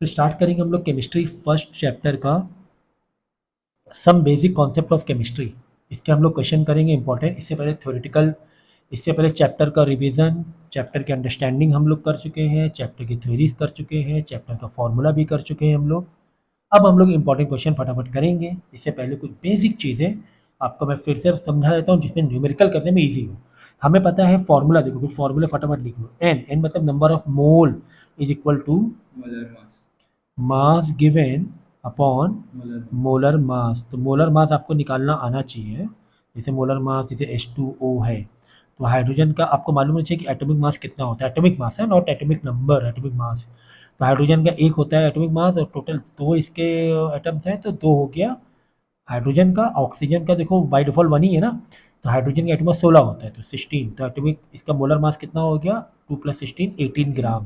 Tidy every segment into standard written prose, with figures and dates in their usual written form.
तो स्टार्ट करेंगे हम लोग केमिस्ट्री फर्स्ट चैप्टर का some basic concept of chemistry. इसके हम लोग क्वेश्चन करेंगे इंपॉर्टेंट। इससे पहले थ्योरेटिकल, इससे पहले चैप्टर का रिवीजन, चैप्टर की अंडरस्टैंडिंग हम लोग कर चुके हैं, चैप्टर की थ्योरीज कर चुके हैं, चैप्टर का फॉर्मूला भी कर चुके हैं हम लोग। अब हम लोग इंपॉर्टेंट क्वेश्चन फटाफट करेंगे। इससे पहले कुछ बेसिक चीज़ें आपको मैं फिर से समझा देता हूँ जिसमें न्यूमेरिकल करने में ईजी हो। हमें पता है फॉर्मूला, देखो कुछ फॉर्मूले फटाफट लिख लो। एन एन मतलब number of mole is equal to mass given upon molar mass. तो मोलर मास आपको निकालना आना चाहिए। जैसे मोलर मास जैसे H2O है, तो हाइड्रोजन का आपको मालूम होना चाहिए कि एटॉमिक मास कितना होता है। एटॉमिक मास है, not atomic number, atomic mass. तो हाइड्रोजन का 1 होता है एटॉमिक मास, और टोटल 2 इसके एटम्स हैं, तो 2 हो गया हाइड्रोजन का। ऑक्सीजन का देखो बाय डिफॉल्ट 1 ही है ना, तो हाइड्रोजन का एटॉमिक मास 16 होता है, तो 16। तो एटॉमिक इसका मोलर मास कितना हो गया, 2 + 16 18 ग्राम।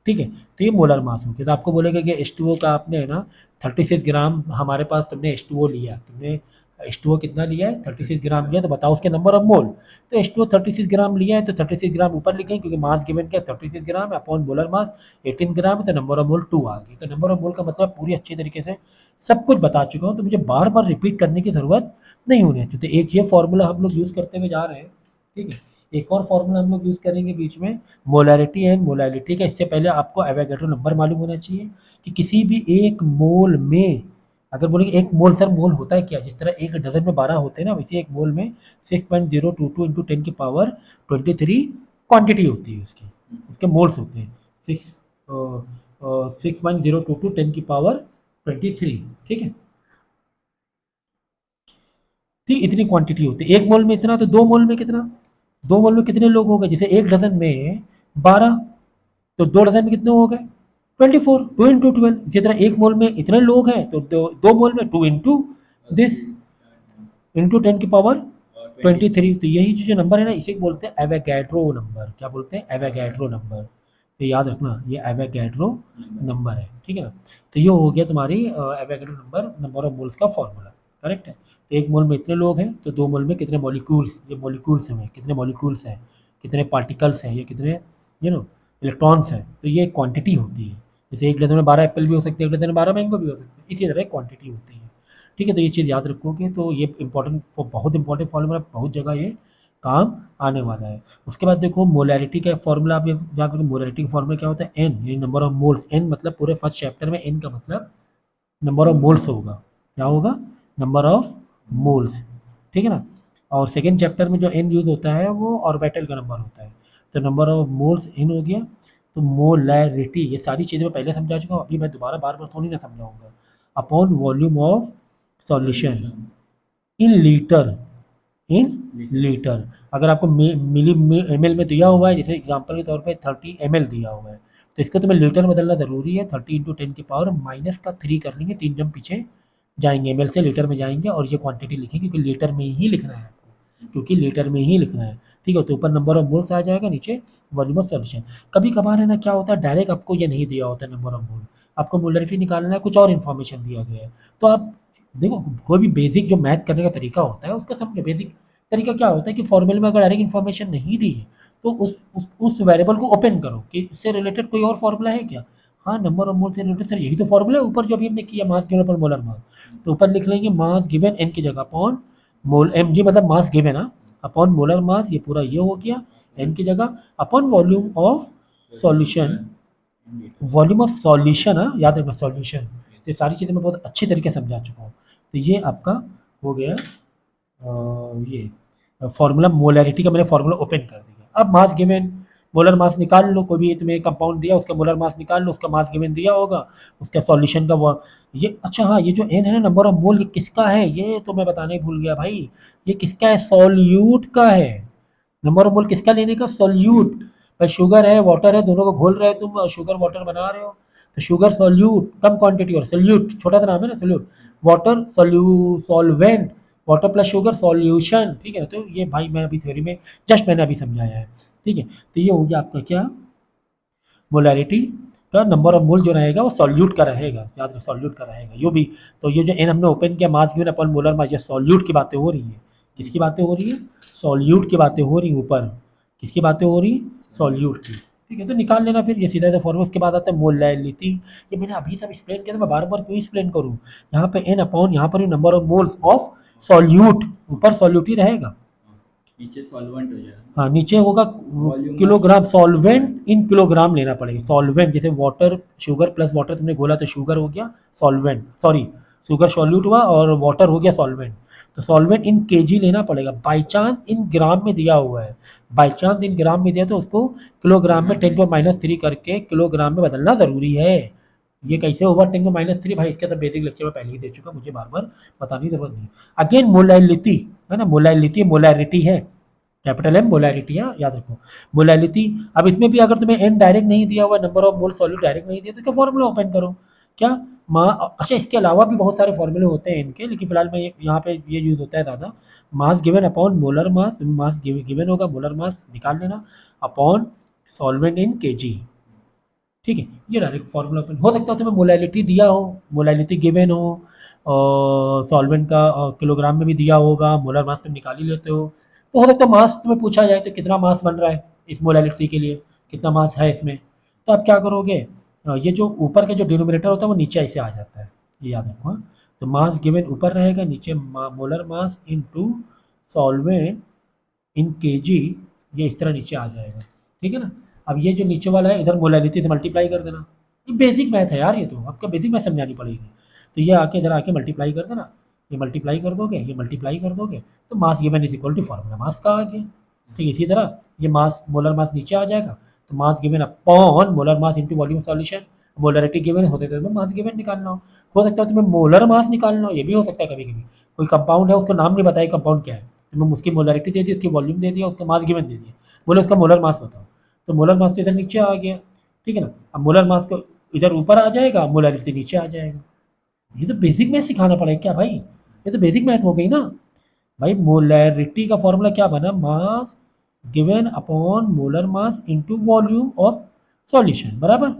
ठीक है, तो ये मोलर मास हो गया। तो आपको बोलेगा कि H2O का आपने है ना 36 ग्राम, हमारे पास तुमने H2O लिया, तुमने H2O कितना लिया है, 36 ग्राम लिया, तो बताओ उसके नंबर ऑफ मोल। तो H2O 36 ग्राम लिया है, तो 36 ग्राम ऊपर लिखें क्योंकि मास गिवन क्या 36 ग्राम है, अपॉन मोलर मास 18 ग्राम है, तो नंबर ऑफ मोल 2 आ गई। तो नंबर ऑफ मोल का मतलब पूरी अच्छी तरीके से सब कुछ बता चुका हूँ, तो मुझे बार बार रिपीट करने की ज़रूरत नहीं होनी चाहिए। तो एक ये फॉर्मूला हम लोग यूज़ करते हुए जा रहे हैं। ठीक है, एक और फॉर्मूला हम लोग यूज़ करेंगे बीच में, मोलैरिटी एंड मोलैलिटी का। इससे पहले आपको एवोगैड्रो नंबर मालूम होना चाहिए कि किसी भी एक मोल में, अगर बोलेंगे एक मोल, सर मोल होता है क्या, जिस तरह एक डजन में 12 होते हैं ना, वैसे एक मोल में 6.022 इंटू 10 की पावर 23 क्वांटिटी होती है उसकी, उसके मोल्स होते हैं 6.022 10 की पावर 23। ठीक है, ठीक इतनी क्वांटिटी होती है। एक मोल में इतना, तो 2 मोल में कितना, 2 मोल में कितने लोग हो गए, जैसे एक डजन में 12, तो 2 डजन में कितने हो गए 24, 2 इंटू 12। इसी तरह एक मोल में इतने लोग हैं, तो 2 मोल में 2 इंटू दिस इंटू 10 की पावर 23। तो यही जो नंबर है ना, इसे बोलते हैं एवोगैड्रो नंबर। क्या बोलते हैं, एवोगैड्रो नंबर। तो याद रखना ये एवोगैड्रो नंबर है। ठीक है ना, तो ये हो गया तुम्हारी Avogadro number, number of moles का फॉर्मूला। करेक्ट है, तो एक मोल में इतने लोग हैं, तो 2 मोल में कितने मॉलिक्यूल्स, ये मॉलिक्यूल्स हैं, कितने मॉलिक्यूल्स हैं, कितने पार्टिकल्स हैं, ये कितने इलेक्ट्रॉन्स हैं। तो ये क्वांटिटी होती है। जैसे एक डजन में 12 एप्पल भी हो सकते हैं, एक डजन में 12 मैंगो भी हो सकते हैं, इसी तरह क्वांटिटी होती है। ठीक है, तो ये चीज़ याद रखोगे तो ये इंपॉर्टेंट, बहुत इंपॉर्टेंट फॉर्मूला, बहुत जगह ये काम आने वाला है। उसके बाद देखो मोलैरिटी का फॉर्मूला आप याद रखो। मोलैरिटी का फॉर्मूला क्या होता है, एन, यानी नंबर ऑफ मोल्स। एन मतलब पूरे फर्स्ट चैप्टर में एन का मतलब नंबर ऑफ मोल्स होगा। क्या होगा, नंबर ऑफ मोल्स। ठीक है ना, और सेकेंड चैप्टर में जो एन यूज होता है वो ऑर्बिटल का नंबर होता है। तो नंबर ऑफ मोल्स एन हो गया। तो मोलैरिटी, ये सारी चीज़ें मैं पहले समझा चुका हूँ, अभी मैं दोबारा बार बार थोड़ी ना समझाऊंगा। Upon volume of solution in litre, in litre. अगर आपको मिली एम एल में दिया हुआ है, जैसे एग्जांपल के तौर पे 30 ml दिया हुआ है, तो इसको तुम्हें लीटर में बदलना ज़रूरी है। 30 इंटू 10 की पावर माइनस का 3 कर लेंगे, 3 जम पीछे जाएंगे, एम से लीटर में जाएंगे, और ये क्वांटिटी लिखेंगे क्योंकि लीटर में ही लिखना है आपको, क्योंकि लीटर में ही लिखना है। ठीक है, तो ऊपर नंबर ऑफ मोल्स आ जाएगा, नीचे वॉल्यूम ऑफ सॉल्यूशन। कभी कभार है ना क्या होता है, डायरेक्ट आपको ये नहीं दिया होता नंबर ऑफ मोल, आपको मोलरिटी निकालना है, कुछ और इन्फॉर्मेशन दिया गया है। तो आप देखो, कोई भी बेसिक जो मैथ करने का तरीका होता है उसका समझो। बेसिक तरीका क्या होता है कि फॉर्मूले में अगर डायरेक्ट इन्फॉर्मेशन नहीं दी है, तो उस वेरिएबल को ओपन करो कि इससे रिलेटेड कोई और फॉर्मूला है क्या। हाँ, नंबर ऑफ मोल से रिलेटेड सर यही तो फॉर्मूला है ऊपर जो अभी हमने किया, मास गिवन पर मोलर मास। तो ऊपर लिख लेंगे मास गिवन एन की जगह अपॉन मोल, एम जी मतलब मास गिवन, हाँ, अपॉन मोलर मास, ये पूरा ये हो गया एन की जगह, upon volume of solution, volume of solution, हाँ याद रखना सॉल्यूशन। ये सारी चीज़ें मैं बहुत अच्छी तरीके से समझा चुका हूँ। तो ये आपका हो गया ये फार्मूला मोलैरिटी का। मैंने फार्मूला ओपन कर दिया। अब मास गिवन, मोलर मास निकाल लो, कोई भी तुम्हें कंपाउंड दिया उसका मोलर मास निकाल लो, उसका मास गिवन दिया होगा, उसका सॉल्यूशन का वो ये। अच्छा हाँ, ये जो एन है ना नंबर ऑफ मोल, ये किसका है, ये तो मैं बताने भूल गया भाई। ये किसका है, सॉल्यूट का है। नंबर ऑफ मोल किसका लेने का, सॉल्यूट। भाई शुगर है, वाटर है, दोनों को घोल रहे हो तुम, शुगर वाटर बना रहे हो, तो शुगर सॉल्यूट कम क्वांटिटी, और सॉल्यूट छोटा सा नाम है ना, solute water, solvent, water plus sugar solution. ठीक है, तो ये भाई मैं अभी थ्योरी में जस्ट मैंने अभी समझाया है। ठीक है, तो ये हो गया आपका क्या, मोलैरिटी का नंबर ऑफ मोल जो रहेगा वो सॉल्यूट का रहेगा, याद रखो सॉल्यूट का रहेगा यो भी। तो ये जो एन हमने ओपन किया, मास गिवन अपन मोलर मास, ये सॉल्यूट की बातें हो रही है। किसकी बातें हो रही है, सॉल्यूट की बातें हो रही है ऊपर। किसकी बातें हो रही है, सॉल्यूट की। ठीक है, तो निकाल लेना फिर ये सीधा सा फॉर्मूला। उसके बाद आता है मोलैलिटी। ये मैंने अभी सब एक्सप्लेन किया था, मैं बार बार क्यों एक्सप्लेन करूँ। यहाँ पे n अपॉन यहाँ पर number of moles of solute, ऊपर सॉल्यूट ही रहेगा, नीचे सॉल्वेंट हो जाएगा। हाँ नीचे होगा किलोग्राम, सॉल्वेंट इन किलोग्राम लेना पड़ेगा। सॉल्वेंट जैसे वाटर, शुगर प्लस वाटर तुमने घोला तो शुगर हो गया सॉल्वेंट, सॉरी शुगर सॉल्यूट हुआ और वाटर हो गया सॉल्वेंट। तो सॉल्वेंट इन केजी लेना पड़ेगा। बाई चांस इन ग्राम में दिया हुआ है, बाई चांस इन ग्राम में दिया तो उसको किलोग्राम में 10⁻³ करके किलोग्राम में बदलना ज़रूरी है। ये कैसे होगा 10⁻³ भाई, इसके तो बेसिक लेक्चर में पहले ही दे चुका, मुझे बार बार बताने की जरूरत नहीं। अगेन मोलैलिटी है ना, मोलैलिटी मोलैरिटी है, कैपिटल एम मोलैरिटी, याद रखो मोलैलिटी। अब इसमें भी अगर तुम्हें एन डायरेक्ट नहीं दिया हुआ, number of mole solute direct नहीं दिया, तो इसका फॉर्मूला ओपन करो। क्या अच्छा, इसके अलावा भी बहुत सारे फॉर्मूले होते हैं इनके, लेकिन फिलहाल मैं यहाँ पे ये यूज़ होता है ज़्यादा। मास given upon molar mass, mass given होगा, मोलर मास निकाल लेना अपॉन सॉल्वेंट इन केजी। ठीक है, ये डायरेक्ट फॉर्मूला ओपन हो सकता है। तुम्हें मोलैलिटी दिया हो, मोलैलिटी गिवन हो, और सॉल्वेंट का किलोग्राम में भी दिया होगा, मोलर मास तुम निकाल ही लेते हो। तो हो सकता है मास तुम्हें पूछा जाए तो कितना मास बन रहा है इस मोलैलिटी के लिए, कितना मास है इसमें, तो आप क्या करोगे, ये जो ऊपर के जो डिनोमिनेटर होता है वो नीचे ऐसे आ जाता है, ये याद रखो। हाँ, तो मास गिवन ऊपर रहेगा, नीचे molar mass into solvent in KG, ये इस तरह नीचे आ जाएगा। ठीक है ना। अब ये जो नीचे वाला है इधर मोलैलिटी से मल्टीप्लाई कर देना। ये बेसिक मैथ है यार, ये तो आपका बेसिक मैथ समझानी पड़ेगी। तो ये आके इधर आके मल्टीप्लाई कर देना, ये मल्टीप्लाई कर दोगे, ये मल्टीप्लाई कर दोगे, तो mass given is equal to formula mass का आ गया। ठीक है, इसी तरह ये मास मोलर मास नीचे आ जाएगा, तो mass given upon molar mass into volume solution. Molarity given हो सकता है तुम्हें मास गिवन निकालना हो सकता है तुम्हें मोलर मास निकालना हो, ये भी हो सकता है। कभी कभी कोई कंपाउंड है, उसका नाम नहीं बताया कंपाउंड क्या है, तो मैं उसकी मोलरिटी दे दी, उसकी वॉल्यूम दे दिया, उसका मास गिवन दे दिया, बोले उसका मोलर मास बताओ, तो मोलर मास तो इधर नीचे आ गया। ठीक है ना। अब मोलर मास को इधर ऊपर आ जाएगा, मोलरिटी नीचे आ जाएगा। ये तो बेसिक मैथ सिखाना पड़ेगा क्या भाई, ये तो बेसिक मैथ हो गई ना भाई। मोलैरिटी का फॉर्मूला क्या बना, मास given upon molar mass into volume of solution, बराबर।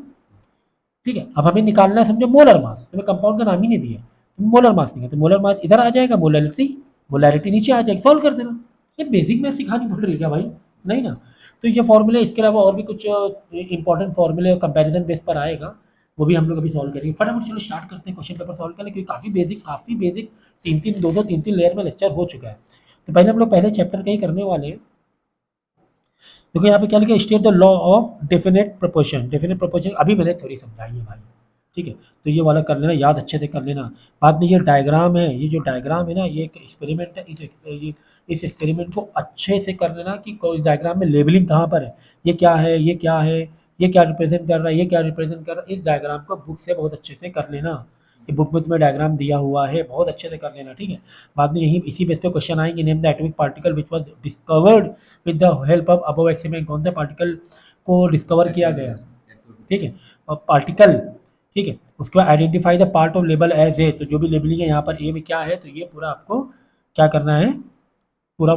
ठीक है, अब हमें निकालना है समझो मोलर मास, तुम्हें कंपाउंड का नाम ही नहीं दिया, तो मोलर मास निकाल, तो मोलर मास इधर आ जाएगा, मोलैरिटी नीचे आ जाएगी, सॉल्व कर देना। ये बेसिक मैथ सिखानी पड़ रही है क्या भाई, नहीं ना। तो ये फॉर्मूले, इसके अलावा और भी कुछ इंपॉर्टेंट फॉर्मूले और कंपैरिजन बेस पर आएगा, वो भी हम लोग अभी सॉल्व करेंगे। फटाफट चलो स्टार्ट करते हैं क्वेश्चन पेपर सॉल्व करने, क्योंकि काफ़ी बेसिक 3-3 2-2 3-3 लेयर में लेक्चर हो चुका है। तो पहले हम लोग पहले चैप्टर का ही करने वाले हैं। देखो यहाँ पे क्या लिखा है, state the law of definite proportion. Definite proportion अभी मैंने थोड़ी समझाई है भाई, ठीक है, तो ये वाला कर लेना, याद अच्छे से कर लेना। बाद में ये डायग्राम है, ये जो डायग्राम है ना, ये एक एक्सपेरिमेंट है, इस एक्सपेरिमेंट को अच्छे से कर लेना कि कोई डायग्राम में लेबलिंग कहाँ पर है, ये क्या है, ये क्या है, ये क्या रिप्रेजेंट कर रहा है, ये क्या रिप्रेजेंट कर रहा है। इस डायग्राम को बुक से बहुत अच्छे से कर लेना, ये बुक में तुम्हें डायग्राम दिया हुआ है, बहुत अच्छे से कर लेना। ठीक है, बाद में यही इसी बेस पे क्वेश्चन आएंगे। Name the atomic particle which was discovered with the help of above experiment. कौन सा पार्टिकल को डिस्कवर किया गया, ठीक है, और पार्टिकल, ठीक है। उसके बाद identify the part of label as a, तो जो भी लेबलिंग है यहाँ पर ए में क्या है, तो ये पूरा आपको क्या करना है, पूरा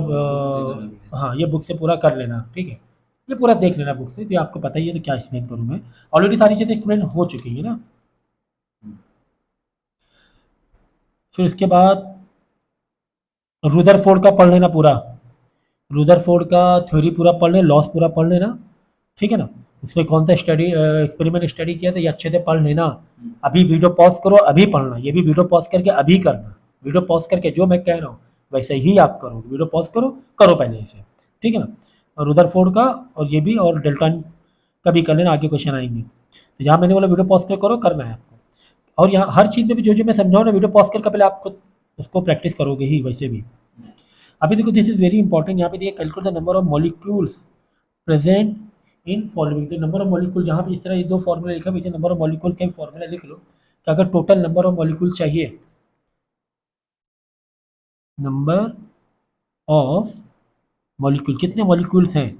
हाँ ये बुक से पूरा कर लेना। ठीक है, ये पूरा देख लेना बुक से, तो आपको पता ही है, तो क्या एक्सप्लेन करूँ मैं, ऑलरेडी सारी चीज़ें एक्सप्लेन हो चुकी है ना। फिर उसके बाद रुदरफोर्ड का पढ़ लेना पूरा, रुदरफोर्ड का थ्योरी पूरा पढ़ लेना, लॉस पूरा पढ़ लेना। ठीक है ना, उसमें कौन सा स्टडी एक्सपेरिमेंट स्टडी किया था, ये अच्छे से पढ़ लेना। अभी वीडियो पॉज करो, अभी पढ़ना, ये भी वीडियो पॉज करके अभी करना। वीडियो पॉज करके जो मैं कह रहा हूँ वैसे ही आप करो, वीडियो पॉज करो, करो पहले इसे, ठीक है ना। और रुदरफोर्ड का और ये भी, और डेल्टन का भी कर लेना, आगे क्वेश्चन आएंगे। तो यहाँ मैंने बोला वीडियो पॉज कर करो, करना है आपको। और यहाँ हर चीज़ में भी जो जो मैं समझाऊँ ना, वीडियो पॉज करके पहले आपको उसको प्रैक्टिस करोगे ही वैसे भी। अभी देखो दिस इज वेरी इंपॉर्टेंट, यहाँ पे देखिए calculate the number of molecules present in following. तो नंबर ऑफ मॉलिक्यूल जहाँ पे इस तरह ये दो फॉर्मूला लिखा है, इसे नंबर ऑफ मॉलिक्यूल का फॉर्मूला लिख लो कि अगर टोटल नंबर ऑफ मॉलिक्यूल चाहिए, नंबर ऑफ मॉलिक्यूल, कितने मॉलिक्यूल्स हैं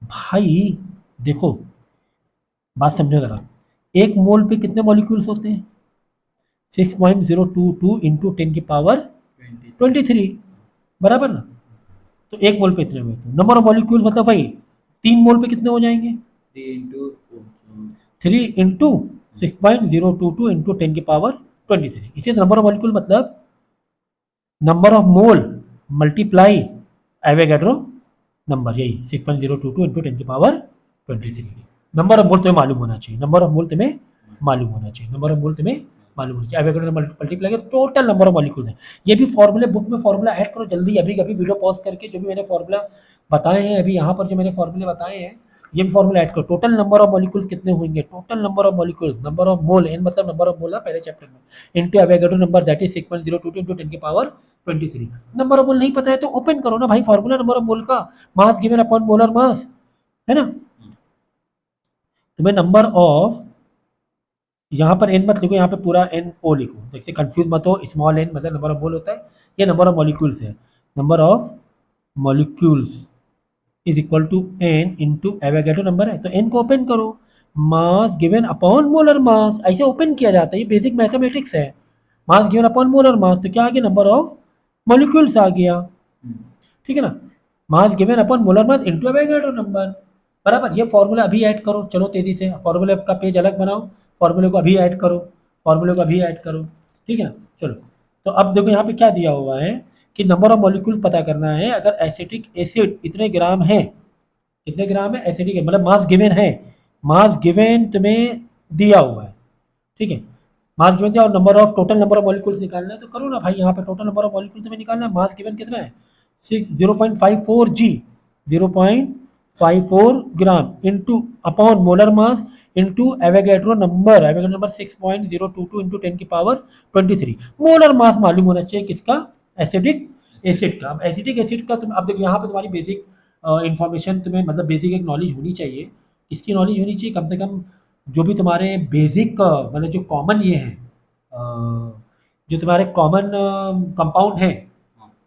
भाई, देखो बात समझो ज़रा, एक मोल पे कितने मॉलिक्यूल्स होते हैं, 6.022 इंटू 10⁻23, बराबर ना। तो एक मोल पे इतने हुए, तो नंबर ऑफ मॉलिक्यूल मतलब भाई 3 मोल पे कितने हो जाएंगे, 3 इंटू 6.022 इंटू 10⁻23। इसी नंबर ऑफ मॉलिक्यूल मतलब number of mole multiply Avogadro number, यही 6.022 इंटू 10⁻23। नंबर ऑफ मोल तुम्हें मालूम होना चाहिए, नंबर ऑफ मोल तुम्हें मालूम होना चाहिए, नंबर ऑफ मोल तुम्हें मालूम होना चाहिए। एवोगाड्रो नंबर मल्टीप्लाई करो टोटल नंबर ऑफ मॉलिक्यूल्स है। ये भी फॉर्मूले बुक में फॉर्मूला ऐड करो जल्दी, अभी कभी वीडियो पॉज करके जो भी मैंने फॉर्मूला बताए हैं, अभी यहाँ पर जो मैंने फॉर्मूले बताए हैं ये भी फॉर्मूला ऐड करो। टोटल नंबर ऑफ मॉलिक्यूल्स कितने होंगे, total number of molecules, number of mole, n मतलब नंबर ऑफ मोल है पहले चैप्टर में, into Avogadro number that is 6.022 into 10 की पावर 23। नंबर ऑफ मोल नहीं पता है तो ओपन करो ना भाई फॉर्मूला नंबर ऑफ मोल का, मास गिवन अपॉन मोलर मास, है ना। तुम्हें नंबर ऑफ, यहाँ पर एन मत लिखो, यहाँ पे पूरा एन ओ लिखो, जैसे कंफ्यूज मत हो, स्मॉल एन मतलब नंबर ऑफ मोल होता है, ये नंबर ऑफ मॉलिक्यूल्स है, number of molecules is equal to n into Avogadro number है, तो एन को ओपन करो, mass given upon molar mass, ऐसे ओपन किया जाता है, ये बेसिक मैथमेटिक्स है। Mass given upon molar mass, तो क्या आ गया, नंबर ऑफ मॉलिक्यूल्स आ गया, ठीक है ना। मास given upon molar mass into Avogadro number, बराबर। ये फॉर्मूला अभी ऐड करो, चलो तेजी से, फॉर्मूले का पेज अलग बनाओ, फॉर्मूले को अभी ऐड करो, फॉर्मूले को अभी ऐड करो, ठीक है ना। चलो तो अब देखो यहाँ पे क्या दिया हुआ है कि नंबर ऑफ मॉलिक्यूल पता करना है, अगर एसिटिक एसिड इतने ग्राम है, कितने ग्राम है एसिडिक, मतलब मास गिवन है, मास गिवन तुम्हें दिया हुआ है, ठीक है, मास गिवन दिया और number of, total number of molecules निकालना है, तो करो ना भाई, यहाँ पे टोटल नंबर ऑफ मॉलिक्यूल तुम्हें निकालना है, मास गिवन कितना है 0.54 जी, 0.54 gram into upon molar mass into Avogadro number, Avogadro number 6.022 into 10 की पावर 23। मोलर मास मालूम होना चाहिए किसका, एसिडिक एसिड का। अब एसिडिक एसिड का तुम, अब देखो यहाँ पे तुम्हारी बेसिक इंफॉर्मेशन तुम्हें, मतलब बेसिक एक नॉलेज होनी चाहिए, इसकी नॉलेज होनी चाहिए कम से कम, जो भी तुम्हारे बेसिक मतलब जो कॉमन ये हैं, जो तुम्हारे कॉमन कंपाउंड हैं,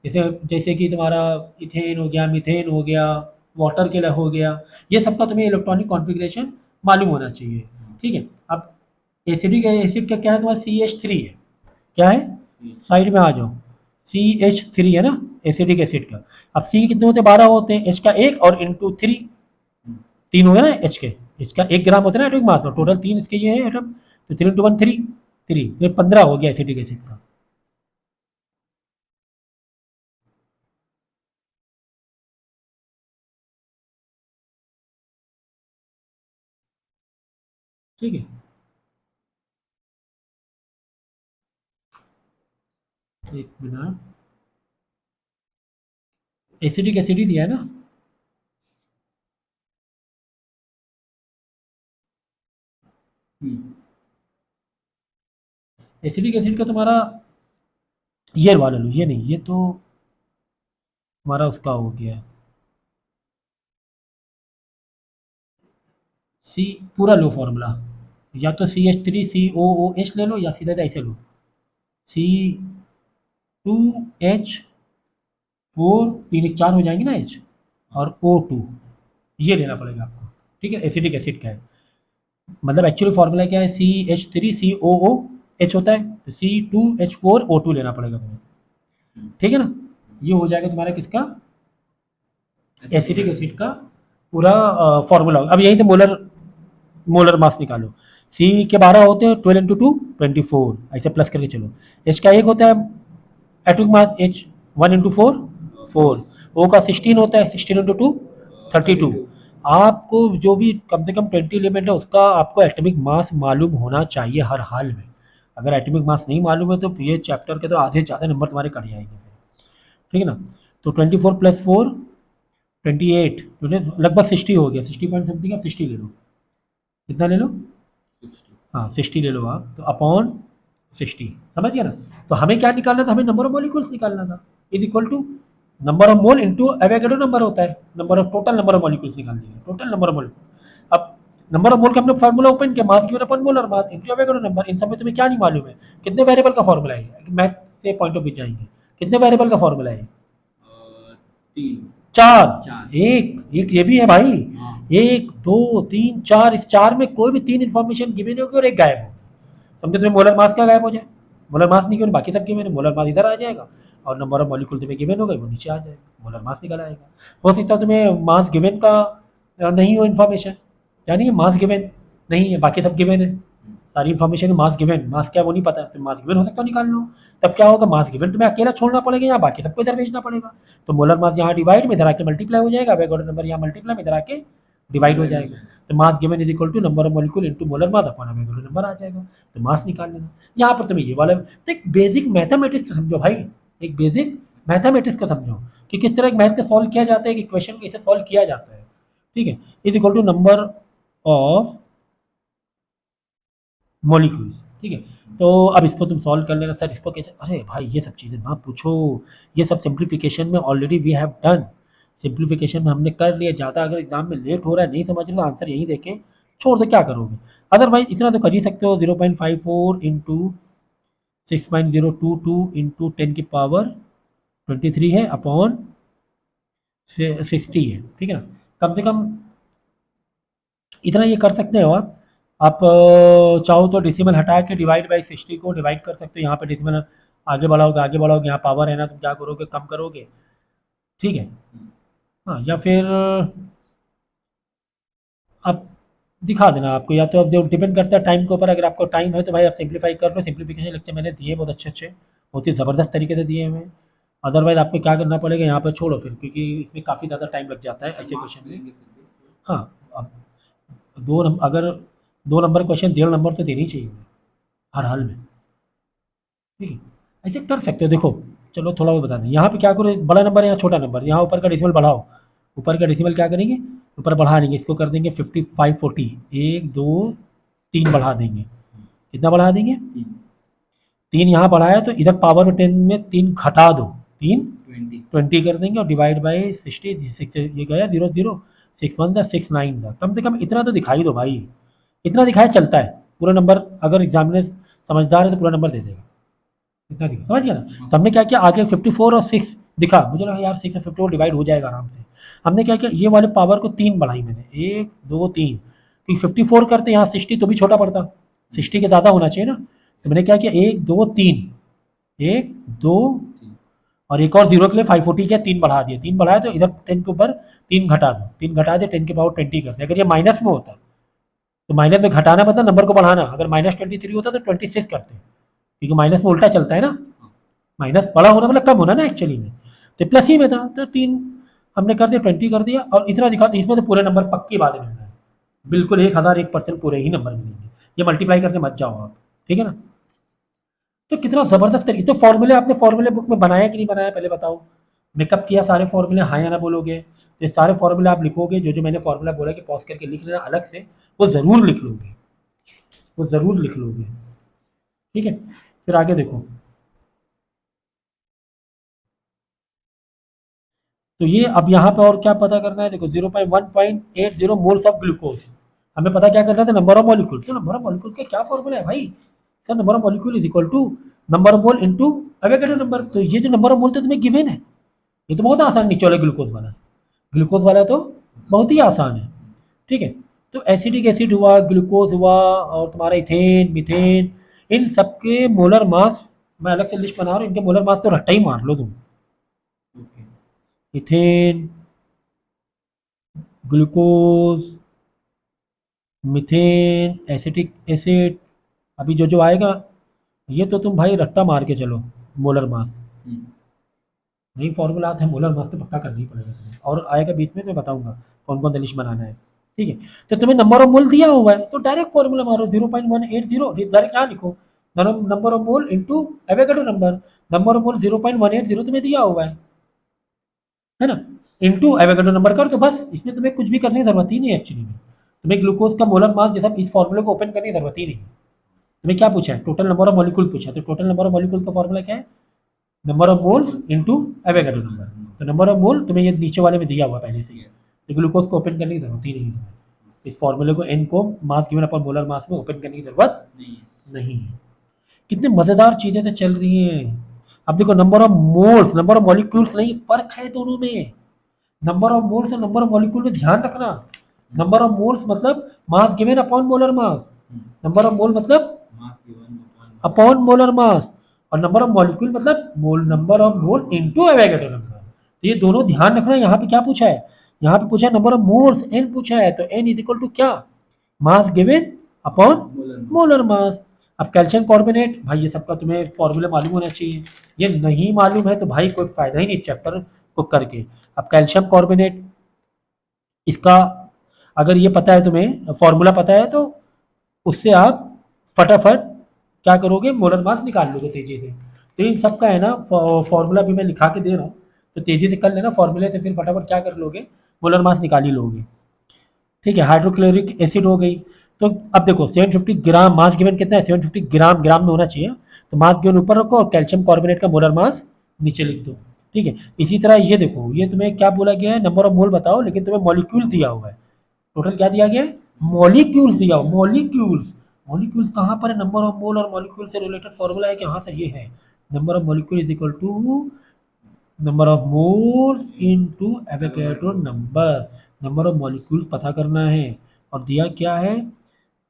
जैसे जैसे कि तुम्हारा इथेन हो गया, मीथेन हो गया, वाटर के लिए हो गया, ये सबका तुम्हें इलेक्ट्रॉनिक कॉन्फ़िगरेशन मालूम होना चाहिए, ठीक है। अब एसिडिक एसिड का क्या है, तुम्हारा CH3 है, क्या है, साइड में आ जाओ, CH3 है ना एसिडिक एसिड का। अब C कितने होते हैं, 12 होते हैं, H का 1 और इंटू 3, 3 हो गया ना H के, इसका 1 ग्राम होता है ना एटॉमिक मास, और टोटल 3 इसके ये है एटम, तो 3 इंटू 1 3, 3 तो 15 हो गया एसिडिक एसिड का। ठीक है, एक मिनट, एसिडिक एसिड ही दिया है ना, एसिडिक एसिड का तुम्हारा ये वाला लो, ये नहीं, ये तो हमारा उसका हो गया, सी पूरा लो फॉर्मूला, या तो CH3COOH ले लो, या सीधा ऐसे लो, C2H4, 3 1 4 हो जाएंगे ना H, और O2, ये लेना पड़ेगा आपको, ठीक है, एसिडिक एसिड का है, मतलब एक्चुअली फॉर्मूला क्या है, CH3COOH होता है, तो C2H4O2 लेना पड़ेगा तुम्हें, ठीक है ना। ये हो जाएगा तुम्हारा किसका, एसिडिक एसिड का पूरा फॉर्मूला। अब यहीं से मोलर मोलर मास निकालो, C के 12 होते हैं, 12 इंटू 2 24, ऐसे प्लस करके चलो, H का 1 होता है atomic mass, H 1 into 4 4, O का 16 होता है, 16 इंटू 2 32। आपको जो भी कम से कम 20 एलिमेंट है उसका आपको एटॉमिक मास मालूम होना चाहिए हर हाल में, अगर एटॉमिक मास नहीं मालूम है तो ये चैप्टर के तो आधे ज़्यादा नंबर तुम्हारे कट जाएंगे, ठीक है ना। तो 24 प्लस 4 28, लगभग 60 हो गया, 60 पॉइंट समथिंग, आप 60 ले लो, कितना ले लो, 60। हाँ 60 ले लो आप, तो अपॉन 60, समझ गया ना। तो हमें क्या निकालना था, हमें नंबर ऑफ मॉलिक्यूल्स निकालना था, is equal to number of mole into Avogadro number होता है, number of total number of molecules निकालनी है, टोटल नंबर ऑफ मॉलिक्यूल। अब नंबर ऑफ मोल का हमने फार्मूला ओपन किया, mass given upon molar mass into Avogadro number, इन सब में तुम्हें क्या नहीं मालूम है, कितने वेरिएबल का फॉर्मूला है, मैथ से पॉइंट ऑफ व्यू जाएंगे, कितने वेरिएबल का फॉर्मूला है, 3 चार, 4। एक ये भी है भाई, हाँ 1 2 3 4, इस 4 में कोई भी 3 इन्फॉर्मेशन गिवन होगी और एक गायब होगी, समझे, तुम्हें मोलर मास क्या गायब हो जाए, मोलर मास नहीं गिवन, बाकी सब गिवन है, मोलर मास इधर आ जाएगा और नंबर ऑफ मॉलिक्यूल तुम्हें गिवन होगा वो नीचे आ जाएगा, मोलर मास निकल आएगा। हो सकता है तुम्हें मास गिवन का नहीं हो इन्फॉर्मेशन, यानी मास गिवन नहीं है, बाकी सब गिवन है, सारी इन्फॉर्मेशन मास गिवन, मास क्या वो नहीं पता, तो मास गिवन हो सकता है निकाल लो, तब क्या होगा, मास गिवन तुम्हें अकेला छोड़ना पड़ेगा, यहाँ बाकी सबको इधर भेजना पड़ेगा, तो मोलर मास यहाँ डिवाइड में, इधर आके मल्टीप्लाई हो जाएगा, एवोगाड्रो नंबर यहाँ मल्टीप्लाई में, इधर आके डिवाइड हो जाएगा। तो mass given is equal to number of molecule into molar mass upon Avogadro number आ जाएगा। तो मास निकाल लेना। यहाँ पर तुम्हें ये वाला तो एक बेसिक मैथमेटिक्स को समझो भाई, एक बेसिक मैथमेटिक्स को समझो कि किस तरह एक मैथ को सॉल्व किया जाता है, कि इक्वेशन कैसे सॉल्व किया जाता है। ठीक है, is equal to number of molecules. ठीक है, तो अब इसको तुम सॉल्व कर लेना। सर इसको कैसे, अरे भाई ये सब चीज़ें ना पूछो, ये सब सिंप्लीफिकेशन में already we have done, simplification में हमने कर लिया। ज़्यादा अगर एग्जाम में लेट हो रहा है, नहीं समझ रहे तो आंसर यहीं देके छोड़ दो, क्या करोगे। अदरवाइज इतना तो कर ही सकते हो, 0.54 इंटू 6.022 इंटू 10 की पावर 23 है अपॉन 60 है। ठीक है ना, कम से कम इतना ये कर सकते हो आप। आप चाहो तो डेसिमल हटा के डिवाइड बाई 60 को डिवाइड कर सकते हो। यहाँ पे डेसिमल आगे बढ़ाओगे, यहाँ पावर है ना, तुम क्या करोगे, कम करोगे। ठीक है, हाँ, या फिर आप दिखा देना आपको, या तो अब जो डिपेंड करता है टाइम के ऊपर। अगर आपको टाइम है तो भाई आप सिंप्लीफाई कर लो। सिंप्लीफिकेशन लेक्चर मैंने दिए बहुत अच्छे, बहुत ही ज़बरदस्त तरीके से दिए हैं। अदरवाइज आपको क्या करना पड़ेगा, यहाँ पर छोड़ो फिर, क्योंकि इसमें काफ़ी ज़्यादा टाइम लग जाता है ऐसे क्वेश्चन में। हाँ, अब अगर 2 नंबर क्वेश्चन 1.5 नंबर तो देनी चाहिए हर हाल में। ठीक है, ऐसे कर सकते हो। देखो चलो थोड़ा वो बता दें, यहाँ पे क्या करो, बड़ा नंबर है या छोटा नंबर, यहाँ ऊपर का डेसिमल बढ़ाओ। ऊपर का डेसिमल क्या करेंगे, ऊपर बढ़ा देंगे, इसको कर देंगे 55 40, 1 2 3 बढ़ा देंगे। कितना बढ़ा देंगे, 3 यहाँ बढ़ाया, तो इधर पावर 10 में 3 घटा दो, 3 20 कर देंगे और डिवाइड बाई 60, 6 ये गया 0 0, 6 1 था 6 9 था। कम से कम इतना तो दिखाई दो भाई, इतना दिखाया चलता है। पूरा नंबर अगर एग्जामिनर समझदार है तो पूरा नंबर दे देगा, इतना दिखा, समझ गया ना। तो हमने क्या किया, आगे 54 और 6 दिखा, मुझे लगा यार 6 और 54 डिवाइड हो जाएगा आराम से। हमने क्या किया, ये वाले पावर को 3 बढ़ाई मैंने, 1 2 3, क्योंकि 54 करते यहाँ 60 तो भी छोटा पड़ता, 60 के ज़्यादा होना चाहिए ना। तो मैंने क्या किया, 1 2 3, 1 2 और एक और 0 के लिए 540 किया, 3 बढ़ा दिया। 3 बढ़ाया तो इधर 10 के ऊपर 3 घटा दो, 3 घटा दे 10 के पावर 20 कर दे। अगर ये माइनस में होता तो माइनस में घटाना मतलब नंबर को बढ़ाना, अगर -23 होता तो 26 करते, क्योंकि माइनस में उल्टा चलता है ना, माइनस बड़ा होना मतलब कम होना ना एक्चुअली में। तो प्लस ही में था, तो 3 हमने कर दिया, 20 कर दिया। और इतना दिखा, इसमें तो पूरे नंबर पक्की बात मिल रहा है, बिल्कुल 1001% पूरे ही नंबर मिलेंगे। ये मल्टीप्लाई करके मत जाओ आप, ठीक है ना। तो कितना ज़बरदस्त तरीके, तो फॉर्मूले आपने फॉर्मूले बुक में बनाया कि नहीं बनाया पहले बताओ। मेकअप किया सारे फॉर्मूले, हाँ या ना बोलोगे। तो सारे फॉर्मूले आप लिखोगे, जो जो मैंने फॉर्मूला बोला कि पॉज करके लिख लेना अलग से, वो ज़रूर लिख लोगे, वो ज़रूर लिख लोगे। ठीक है, फिर आगे देखो। तो ये अब यहाँ पे और क्या पता करना है, देखो 1.80 मोल्स ऑफ ग्लूकोज हमें पता क्या करना था, नंबर ऑफ मॉलिक्यूल। तो नंबर ऑफ मॉलिक्यूल का क्या फॉर्मूला है भाई, sir number of molecule is equal to number of mole into Avogadro number. तो ये जो नंबर ऑफ मोल तो तुम्हें गिवन है, ये तो बहुत आसान नीचे वाला ग्लूकोज वाला तो बहुत ही आसान है। ठीक है, तो एसिडिक एसिड हुआ, ग्लूकोज हुआ, और तुम्हारा इथेन मीथेन, इन सबके मोलर मास मैं अलग से लिस्ट बना रहा हूँ, इनके मोलर मास तो रट्टा ही मार लो तुम। Ethane, glucose, methane, acetic acid, अभी जो जो आएगा ये तो तुम भाई रट्टा मार के चलो। मोलर मास नहीं, फॉर्मूला आता है, मोलर मास तो पक्का करना ही पड़ेगा तुम्हें, और आएगा बीच में तो बताऊंगा कौन कौन सा लिस्ट बनाना है। ठीक है, तो तुम्हें नंबर ऑफ मोल दिया हुआ है, तो डायरेक्ट फॉर्मूला मारो 0.180, डायरेक्ट क्या लिखो, number of mole into Avogadro number. Number of मोल 0.180 तुम्हें दिया हुआ है ना, इंटू एवोगैड्रो नंबर कर, तो बस इसमें तुम्हें कुछ भी करने की जरूरत ही नहीं है एक्चुअली में। तुम्हें ग्लूकोज का मोलर मास जैसा इस फॉर्मूले को ओपन करने की जरूरत ही नहीं है। तुम्हें क्या पूछा है, टोटल नंबर ऑफ मॉलिक्यूल पूछा है, तो टोटल नंबर ऑफ मॉलिक्यूल का फॉर्मूला क्या है, number of moles into Avogadro number. तो नंबर ऑफ मोल तुम्हें ये नीचे वाले में दिया हुआ पहले से ही है, तो ग्लूकोज को ओपन करने की जरूरत ही नहीं है। इस फॉर्मूले को एन को मास गिवन अपॉन मोलर मास में ओपन करने की जरूरत नहीं है। कितने मज़ेदार चीज़ें तो चल रही हैं। अब देखो number of moles, number of molecules नहीं, फर्क है दोनों में। नंबर ऑफ मोल्स और नंबर ऑफ मॉलिक्यूल में ध्यान रखना, नंबर ऑफ मोल्स मतलब mass given upon molar mass, number of mole मतलब अपॉन मोलर मास, और नंबर ऑफ मॉलिक्यूल मतलब mole number of mole into Avogadro number. तो ये दोनों ध्यान रखना। यहाँ पे क्या पूछा है, यहाँ पे पूछा है नंबर ऑफ मोल्स, एन पूछा है, तो एन इज इक्वल टू क्या, मास गिवन अपॉन मोलर मास। अब कैल्शियम कार्बोनेट, भाई ये सबका तुम्हें फॉर्मूला मालूम होना चाहिए, ये नहीं मालूम है तो भाई कोई फायदा ही नहीं चैप्टर को करके। अब कैल्शियम कार्बोनेट, इसका अगर ये पता है तुम्हें, फॉर्मूला पता है, तो उससे आप फटाफट क्या करोगे, मोलर मास निकाल लोगे तेजी से। तो इन सबका है ना फॉर्मूला भी मैं लिखा के दे रहा हूँ, तो तेजी से कर लेना फॉर्मूले से, फिर फटाफट क्या कर लोगे, मोलर मास निकाल ही लोगे। ठीक है, हाइड्रोक्लोरिक एसिड हो गई। तो अब देखो 750 ग्राम, मास गिवन कितना है 750 ग्राम, ग्राम में होना चाहिए, तो मास गिवन ऊपर रखो और कैल्शियम कार्बोनेट का मोलर मास नीचे लिख दो। ठीक है, इसी तरह ये देखो, ये तुम्हें क्या बोला गया है, नंबर ऑफ मोल बताओ, लेकिन तुम्हें मॉलिक्यूल दिया हुआ है। टोटल क्या दिया गया है, मॉलिक्यूल्स दिया हुआ, मॉलिक्यूल्स। मॉलिक्यूल्स कहाँ पर है, नंबर ऑफ मोल और मॉलिक्यूल से रिलेटेड फॉर्मूला है कि हाँ सर ये है, number of molecule is equal to number of moles into Avogadro number. Number of molecules पता करना है, और दिया क्या है,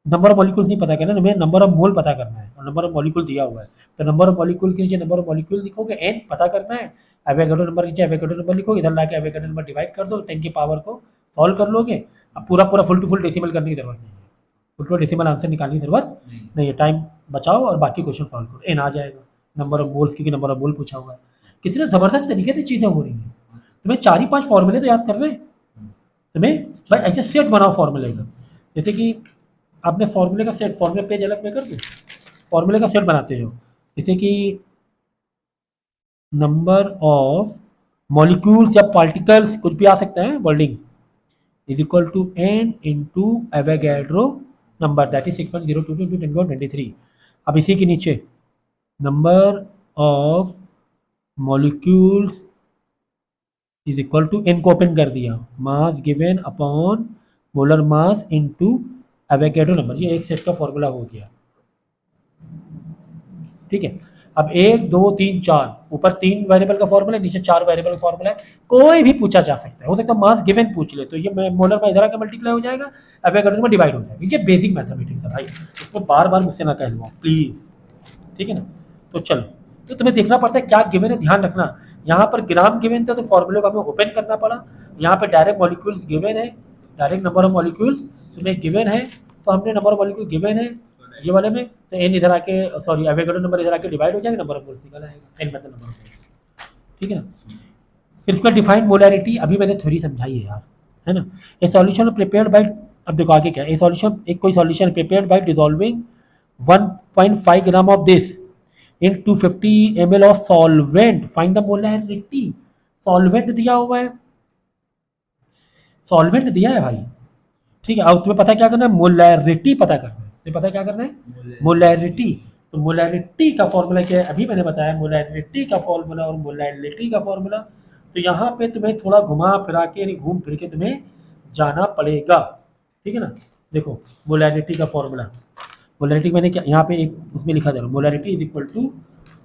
नंबर ऑफ मॉलिक्यूल्स नहीं पता करना, हमें नंबर ऑफ मोल पता करना है, और नंबर ऑफ मॉलिक्यूल दिया हुआ है। तो नंबर ऑफ मॉलिक्यूल के नीचे नंबर ऑफ मॉलिक्यूल लिखोगे, एन पता करना है, एवोगैड्रो नंबर नीचे एवोगैड्रो नंबर लिखो, इधर लाके एवोगैड्रो नंबर डिवाइड कर दो, 10 की पावर को सॉल्व कर लोगे। अब पूरा पूरा फुल टू फुल डेसिमल करने की जरूरत नहीं है, फुल टू डेसिमल आंसर निकालने की जरूरत नहीं है, टाइम बचाओ और बाकी क्वेश्चन सॉल्व करो, एन आ जाएगा। नंबर ऑफ मोल्स, क्योंकि नंबर ऑफ मोल पूछा हुआ है। कितने ज़बरदस्त तरीके से चीज़ें हो रही हैं, तुम्हें 4 ही 5 फॉर्मूले तो याद करने हैं तुम्हें भाई, ऐसे सेट बनाओ फॉर्मूले का, जैसे कि आपने फॉर्मूले का सेट, फॉर्मूले पेज अलग में कर दो, फॉर्मूले का सेट बनाते हो, जैसे कि नंबर ऑफ मॉलिक्यूल्स या पार्टिकल्स, कुछ भी आ सकता है wording, is equal to n into Avogadro number, that is 6.022 into 1023। अब इसी के नीचे number of molecules is equal to, n को ओपन कर दिया, mass given upon molar mass into Avogadro number, ये एक सेट का फॉर्मूला हो गया। ठीक है, अब 1 2 3 4, ऊपर 3 वेरिएबल का फॉर्मूला है, नीचे 4 वेरिएबल का फॉर्मूला है, कोई भी पूछा जा सकता है, हो सकता है मास गिवन पूछ ले, तो ये मोलर में इधर आकर मल्टीप्लाई हो जाएगा, एवोगैड्रो में डिवाइड हो जाएगा। ये बेसिक मैथमेटिक्स है भाई, इसको बार बार मुझसे ना कहलवाओ प्लीज, ठीक है ना। तो चलो, तो तुम्हें देखना पड़ता है क्या गिवन है, ध्यान रखना, यहाँ पर ग्राम गिवन था तो फॉर्मूले को हमें ओपन करना पड़ा, यहाँ पे डायरेक्ट मॉलिक्यूल्स गिवन है, डायरेक्ट नंबर ऑफ मॉलिक्यूल्स तुम्हें गिवन है, तो हमने नंबर ऑफ मॉलिक्यूल गिवन है ये वाले में, तो एन इधर आके, सॉरी एवोगैड्रो नंबर इधर आके डिवाइड हो जाएगा, नंबर ऑफ मोल्स निकल आएगा, एन मतलब नंबर ऑफ मोल्स। ठीक है ना। फिर इसका डिफाइंड मोलैरिटी अभी मैंने थ्योरी समझाई है यार, है ना। ए सॉल्यूशन प्रिपेयर्ड बाय, अब देखो आगे क्या, ए सॉल्यूशन, एक कोई solution prepared by dissolving 1.5 gram of this in 250 ml of solvent, find the molarity. Solvent दिया हुआ है, सॉल्वेंट दिया है भाई, ठीक है। अब तुम्हें पता है क्या करना है, मोलैरिटी पता करना है, तुम्हें पता है क्या करना है, मोलैरिटी। तो मोलैरिटी का फॉर्मूला क्या है, अभी मैंने बताया, मोलैरिटी का फॉर्मूला और मोलैरिटी का फॉर्मूला। तो यहाँ पे तुम्हें थोड़ा घुमा फिरा के, यानी घूम फिर के तुम्हें जाना पड़ेगा, ठीक है ना। देखो मोलैरिटी का फॉर्मूला, मोलैरिटी मैंने क्या यहाँ पे एक उसमें लिखा था, molarity is equal to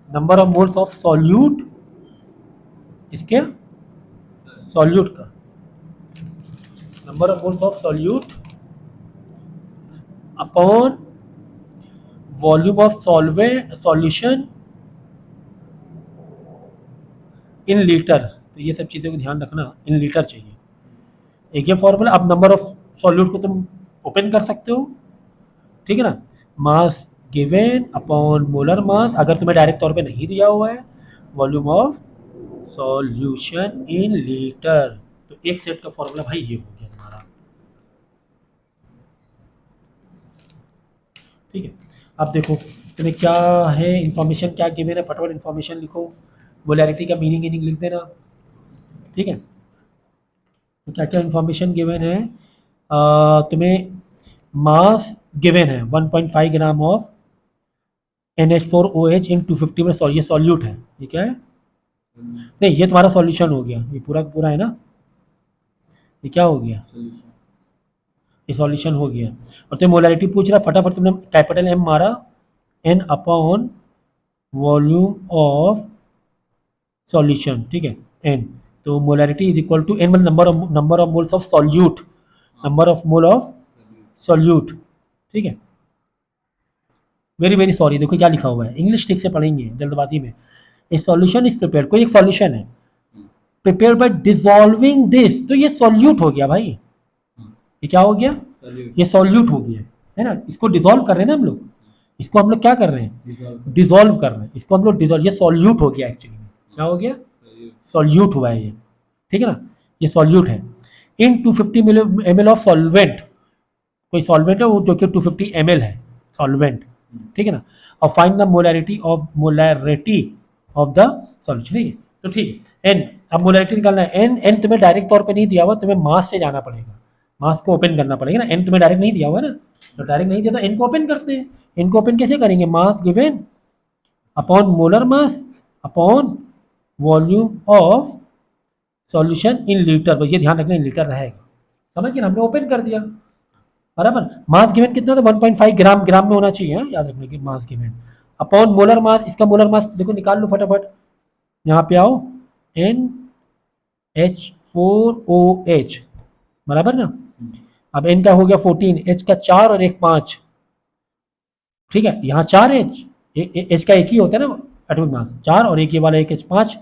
number of moles of solute, इसके सॉल्यूट का number of moles of solute upon volume of solvent solution in litre. तो ये सब चीज़ों को ध्यान रखना, इन लीटर चाहिए एक ये फॉर्मूला। अब नंबर ऑफ सॉल्यूट को तुम ओपन कर सकते हो, ठीक है ना, मास गिवन अपॉन मोलर मास, अगर तुम्हें डायरेक्ट तौर पे नहीं दिया हुआ है, volume of solution in litre. तो एक सेट का फॉर्मूला भाई ये हो गया तुम्हारा, ठीक है। अब देखो तुम्हें क्या है, इंफॉर्मेशन क्या गिवन है, फटाफट इंफॉर्मेशन लिखो, मोलैरिटी का मीनिंग लिख देना, ठीक है। तो क्या क्या इंफॉर्मेशन गिवन है, तुम्हें मास गिवन है 1.5 ग्राम ऑफ NH4OH इन 250 में, ये सॉल्यूट है, ये क्या है, नहीं ये तुम्हारा सॉल्यूशन हो गया, ये पूरा पूरा है ना, ये क्या हो गया, ये सॉल्यूशन हो गया। और तुम्हें मोलैरिटी पूछ रहा, फटाफट तुमने कैपिटल M मारा, N upon volume of solution, ठीक है, N। तो molarity is equal to, N मतलब number of moles of solute, number of mole of solute, ठीक है। वेरी वेरी सॉरी, देखो क्या लिखा हुआ है, इंग्लिश ठीक से पढ़ेंगे जल्दबाजी में। ए सॉल्यूशन इज प्रिपेयर्ड, कोई एक सॉल्यूशन है, प्रिपेयर्ड बाय डिसॉल्विंग दिस, तो ये सॉल्यूट हो गया भाई, ये क्या हो गया, ये सॉल्यूट हो गया, है ना। इसको डिसॉल्व कर रहे हैं ना हम लोग, इसको हम लोग क्या कर रहे हैं, डिसॉल्व कर रहे हैं, इसको हम लोग डिसॉल्व, ये सॉल्यूट हो गया एक्चुअली में, क्या हो गया, सॉल्यूट हुआ है ये, ठीक है ना, ये सॉल्यूट है। इन 250 ml ऑफ सॉल्वेंट, कोई सॉल्वेंट है वो जो कि 250 ml है सॉल्वेंट, ठीक है ना, और find the molarity of the solution, ठीक है। तो ठीक है, एन, अब मोलैरिटी निकालना है, एन तुम्हें डायरेक्ट तौर पे नहीं दिया हुआ, तुम्हें मास से जाना पड़ेगा, मास को ओपन करना पड़ेगा ना, एन तुम्हें डायरेक्ट नहीं दिया हुआ ना, तो डायरेक्ट नहीं दिया तो एन को ओपन करते हैं। एन को ओपन कैसे करेंगे, मास given upon molar mass upon volume of solution in litre, बस ये ध्यान रखना इन लीटर रहेगा, समझ गए, हमने ओपन कर दिया, बराबर। मास गिवन कितना था, 1.5 ग्राम, ग्राम में होना चाहिए, हाँ? याद रखना कि मास गिवन अपॉन मोलर मास, इसका मोलर मास देखो निकाल लो फटाफट, यहाँ पे आओ, NH4OH, बराबर ना। अब N का हो गया 14, H का 4 और 1 5, ठीक है, यहाँ 4 H का एक ही होता है ना एटॉमिक मास, 4 और एक ये वाला 1 H 5,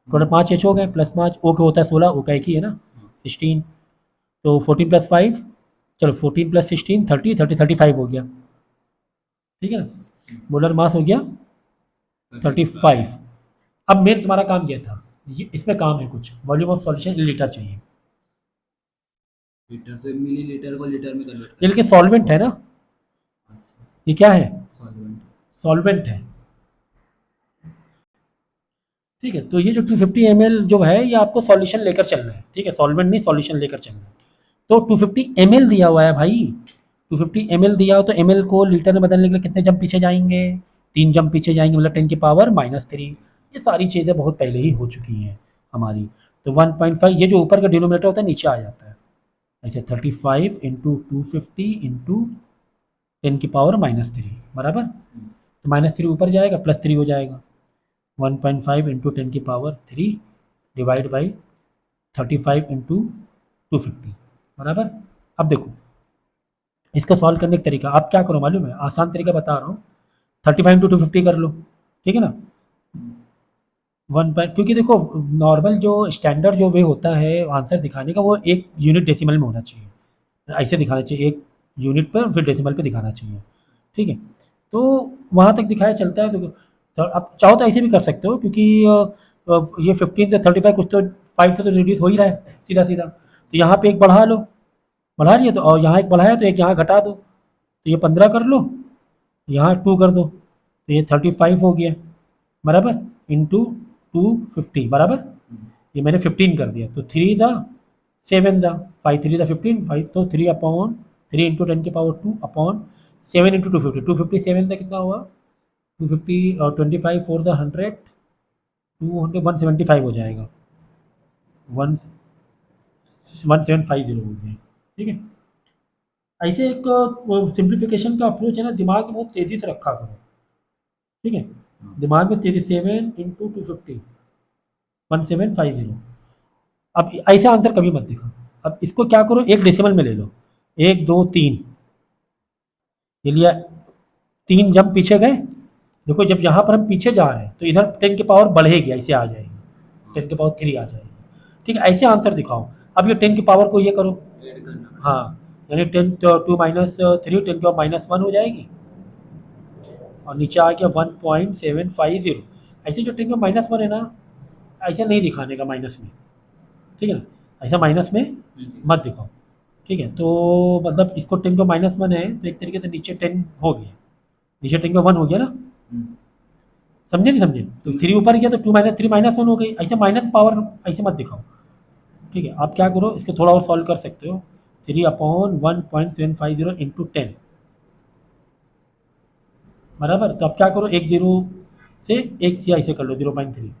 टोटल 5 H हो गए, प्लस 5 O का होता है 16, O का एक ही है ना 16, तो 14 + 5, चलो 14 + 16 30, 35 हो गया, ठीक है ना, मोलर मास हो गया 35। अब मेन तुम्हारा काम ये था, ये इसमें काम है कुछ, volume of solution in litre चाहिए, लीटर से मिलीलीटर को लीटर में कन्वर्ट ये लेकिन सॉल्वेंट है ना, ये क्या है, सॉल्वेंट। सॉल्वेंट है, ठीक है। तो ये जो 250 ml जो है ये आपको सॉल्यूशन लेकर चलना है, ठीक है, सॉल्वेंट नहीं सॉल्यूशन लेकर चलना है। तो 250 ml दिया हुआ है भाई, 250 ml दिया हो तो ml को लीटर में बदलने के लिए कितने जंप पीछे जाएंगे, 3 जंप पीछे जाएंगे, मतलब 10 की पावर -3, ये सारी चीज़ें बहुत पहले ही हो चुकी हैं हमारी। तो 1.5, ये जो ऊपर का डिनोमिनेटर होता है नीचे आ जाता है, ऐसे 35 × 250 × 10 की पावर -3, बराबर, तो -3 ऊपर जाएगा, +3 हो जाएगा, 1.5 × 10 की पावर 3 डिवाइड बाई 35 × 250, बराबर। अब देखो इसको सॉल्व करने का तरीका, आप क्या करो मालूम है, आसान तरीका बता रहा हूँ, 35 × 250 कर लो, ठीक है ना, क्योंकि देखो नॉर्मल जो स्टैंडर्ड जो वे होता है आंसर दिखाने का, वो 1 यूनिट डेसिमल में होना चाहिए, ऐसे दिखाना चाहिए 1 यूनिट पर, फिर डेसिमल पे दिखाना चाहिए, ठीक है। तो वहाँ तक दिखाया चलता है, तो आप चाहो तो ऐसे भी कर सकते हो, क्योंकि ये 15 से 35 कुछ तो 5 से तो रिड्यूस हो ही रहा है सीधा सीधा, तो यहाँ पे एक बढ़ा लो, बढ़ा लिया तो, और यहाँ एक बढ़ाया तो एक यहाँ घटा दो, तो ये 15 कर लो, यहाँ 2 कर दो, तो ये 35 हो गया, बराबर, इंटू 250, बराबर, ये मैंने 15 कर दिया, तो 3 था 7 था 5, 3 था 15, 5 तो 3 × 10 की पावर 2 अपॉन 7 × 250, 257 था, कितना हुआ 250 और 25 4 था 100, 175 हो जाएगा, 1750 हो गया, ठीक है। ऐसे एक सिंप्लीफिकेशन का अप्रोच है ना, दिमाग में बहुत तेज़ी से रखा करो, ठीक है, दिमाग में तेज़ी, 7 × 250 1750, अब ऐसे आंसर कभी मत दिखाओ। अब इसको क्या करो, एक डेसिमल में ले लो, 1 2 3, ये लिया, 3 जंप पीछे गए, देखो जब यहाँ पर हम पीछे जा रहे हैं तो इधर 10 की पावर बढ़ेगी, ऐसे आ जाएगी, 10 की पावर 3 आ जाएगी, ठीक है, ऐसे आंसर दिखाओ। अब ये 10 की पावर को ये करो, ऐड करना, हाँ, यानी 10 2 -3 10 की पावर -1 हो जाएगी, और नीचे आ गया 1.750, ऐसे जो 10 की -1 है ना, ऐसे नहीं दिखाने का माइनस में, ठीक है ना, ऐसा माइनस में मत दिखाओ, ठीक है। तो मतलब इसको 10 को -1 है, तो एक तरीके से नीचे 10 हो गया, नीचे 10 का 1 हो गया ना, समझे नहीं समझे, तो 3 ऊपर गया तो 2 - 3 -1 हो गई, ऐसे माइनस पावर ऐसे मत दिखाओ, ठीक है। आप क्या करो, इसको थोड़ा और सॉल्व कर सकते हो, 3/1.750 × 10, बराबर। तो आप क्या करो, एक जीरो से एक या ऐसे कर लो 0.3,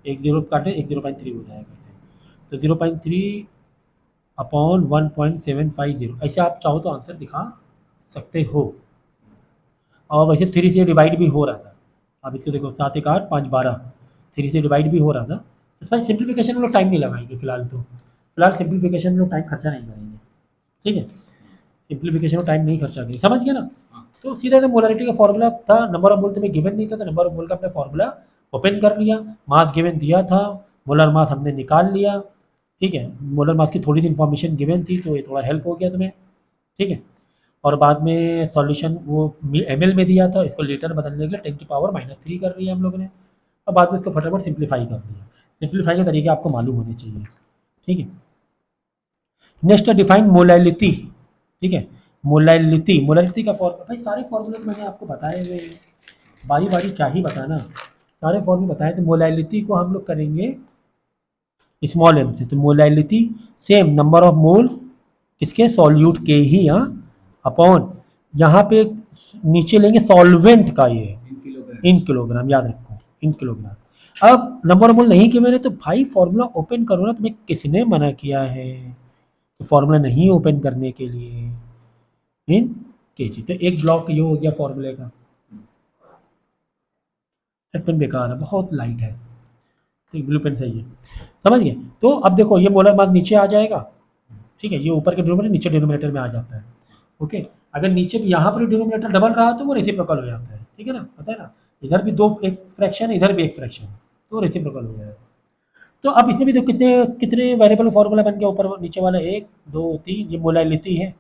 एक जीरो काटे, एक 0.3 हो जाएगा ऐसे, तो 0.3 अपॉन 1.750, ऐसे आप चाहो तो आंसर दिखा सकते हो। और वैसे 3 से डिवाइड भी हो रहा था, अब इसको देखो 7 1 8 5 12, 3 से डिवाइड भी हो रहा था, इसमें सिंप्लीफिकेशन में लोग टाइम नहीं लगाएंगे फिलहाल, तो फिलहाल सिंप्लीफिकेशन में लोग टाइम खर्चा नहीं करेंगे, ठीक है, सिंप्लीफिकेशन में टाइम नहीं खर्चा करेंगे, समझ गया ना। तो सीधा मोलरिटी का फॉर्मूला था, नंबर ऑफ मोल तुम्हें गिवन नहीं था, तो नंबर ऑफ मोल का अपने फॉर्मूला ओपन कर लिया, मास गिवन दिया था, मोलर मास हमने निकाल लिया, ठीक है, मोलर मास की थोड़ी सी इन्फॉर्मेशन गिवन थी, तो ये थोड़ा हेल्प हो गया तुम्हें, ठीक है। और बाद में सॉल्यूशन वो ml में दिया था, इसको लीटर बदलने के लिए 10 की पावर -3 कर रही है हम लोगों ने, और बाद में इसको फटाफट सिंप्लीफाई कर लिया, सिंप्लीफाई के तरीके आपको मालूम होने चाहिए, ठीक है। नेक्स्ट डिफाइन मोलैलिटी, ठीक है। मोलैलिटी का फॉर्मूला, भाई सारे फॉर्मूले तो मैंने आपको बताए हुए हैं, बारी बारी क्या ही बताना, सारे फॉर्मूले बताए। तो मोलैलिटी को हम लोग करेंगे स्मॉल एम से। तो molality same number of moles किसके, सॉल्यूट के ही, हाँ, अपॉन यहाँ पे नीचे लेंगे सॉल्वेंट का, ये इन किलोग्राम। इन किलोग्राम, याद रखो इन किलोग्राम। अब नंबर ऑफ मोल नहीं किए मैंने, तो भाई फॉर्मूला ओपन करो ना, तुम्हें किसने मना किया है तो फॉर्मूला नहीं ओपन करने के लिए, इन केजी। तो एक ब्लॉक ये हो गया फॉर्मूले का। पेन बेकार है, बहुत लाइट है, तो ब्लू पेन सही है, समझ गए। तो अब देखो ये मोलर मास नीचे आ जाएगा, ठीक है, ये ऊपर के डिनोमिनेटर नीचे डिनोमिनेटर में आ जाता है, ओके। अगर नीचे भी यहाँ पर डिनोमिनेटर डबल रहा तो वो रेसिप्रोकल हो जाता है, ठीक है ना, पता है ना, इधर भी दो एक फ्रैक्शन, इधर भी एक फ्रैक्शन, तो रेसिप्रोकल हो जाएगा। तो अब इसमें भी तो कितने कितने वेरिएबल फॉर्मूला बन गया, ऊपर नीचे वाला 1 2 3, ये मोलैलिटी है,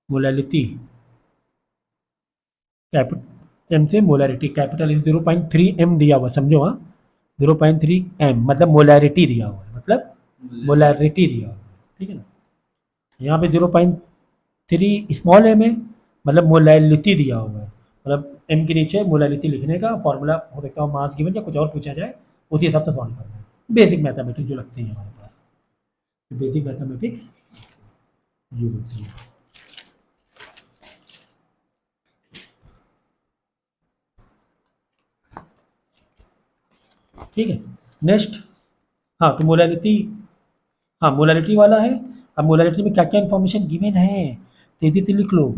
मोलैलिटी कैपिटल एम से मोलैरिटी, कैपिटल इज 0.3 एम दिया हुआ, समझो, हाँ 0.3 एम मतलब मोलैरिटी दिया हुआ है, मतलब मोलैरिटी दिया हुआ है, ठीक है ना। यहाँ पे 0.3 स्मॉल एम है, मतलब मोलैलिटी दिया हुआ है, मतलब एम के नीचे मोलैलिटी लिखने का फॉर्मूला हो सकता है मास गिवन या कुछ और पूछा जाए, उसी हिसाब से सॉल्व करना है। बेसिक मैथमेटिक्स जो लगती है हमारे पास, बेसिक मैथमेटिक्स यूज होती है। ठीक है, नेक्स्ट, हाँ तो मोलैलिटी, हाँ मोलैलिटी वाला है। अब मोलैलिटी में क्या क्या इन्फॉर्मेशन गिवन है, तेजी से लिख लो।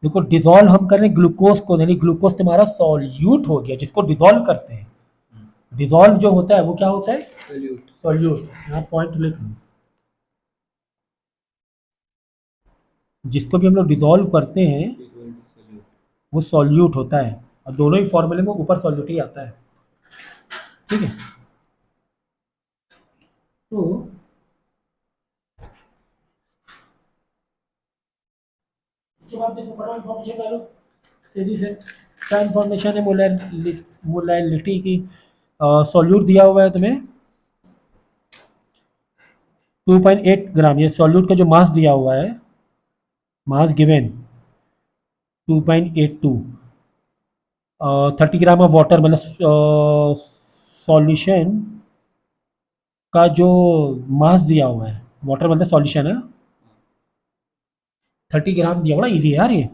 देखो डिजोल्व हम कर रहे हैं ग्लूकोज को, यानी ग्लूकोज तुम्हारा सॉल्यूट हो गया, जिसको डिजोल्व करते हैं। डिजोल्व जो होता है वो क्या होता है, सॉल्यूट। सॉल्यूट, यहाँ पॉइंट लिख लो। जिसको भी हम लोग डिजोल्व करते हैं सॉल्यूट। वो सॉल्यूट होता है, और दोनों ही फॉर्मूले में ऊपर सॉल्यूट ही आता है, ठीक है। तो उसके बाद देखो फटाफट इन्फॉर्मेशन डालो तेजी से। क्या इन्फॉर्मेशन है मोलैलिटी की, सॉल्यूट दिया हुआ है तुम्हें 2.8 ग्राम, ये सॉल्यूट का जो मास दिया हुआ है, mass given 2.82, 30 gram of water, मतलब सॉल्यूशन का जो मास दिया हुआ है, वाटर मतलब सॉल्यूशन है, 30 ग्राम दिया, बड़ा इजी है यार ये।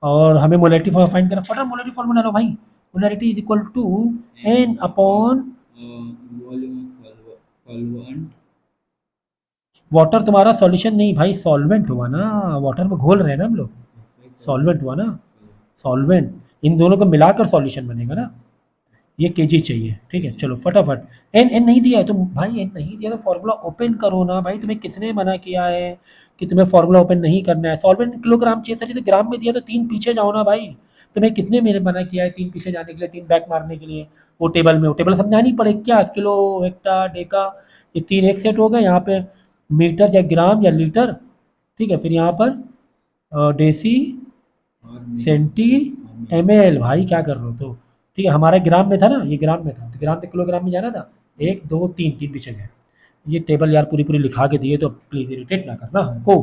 और हमें मोलैरिटी फाइंड करना, फटाफट मोलैरिटी फॉर्मूला लो भाई। Molarity is equal to n upon volume solvent. Water, तुम्हारा सॉल्यूशन नहीं भाई, सॉल्वेंट हुआ ना, वाटर में घोल रहे हैं ना हम लोग, सॉल्वेंट हुआ ना, सॉल्वेंट, इन दोनों को मिलाकर सॉल्यूशन बनेगा ना, ये केजी चाहिए, ठीक है। चलो फटाफट, एन एन नहीं दिया है तो भाई, एन नहीं दिया तो फॉर्मूला ओपन करो ना भाई, तुम्हें किसने मना किया है कि तुम्हें फॉर्मूला ओपन नहीं करना है। सॉल्वेंट किलोग्राम चाहिए था, तो ग्राम में दिया तो 3 पीछे जाओ ना भाई, तुम्हें किसने मेरे मना किया है 3 पीछे जाने के लिए, 3 बैक मारने के लिए। वो टेबल में, वो टेबल समझानी पड़ेगी क्या, किलो हेक्टा डेका, ये 3 एक सेट हो गए, यहाँ पे मीटर या ग्राम या लीटर, ठीक है। फिर यहाँ पर डेसी सेंटी एम एल, भाई क्या कर रहे हो तो, ठीक है। हमारा ग्राम में था ना, ये ग्राम में था, तो ग्राम से किलोग्राम में जाना था, 1 2 3 3 पीछे गए। ये टेबल यार पूरी पूरी लिखा के दिए, तो प्लीज़ इरिटेट ना करना हमको।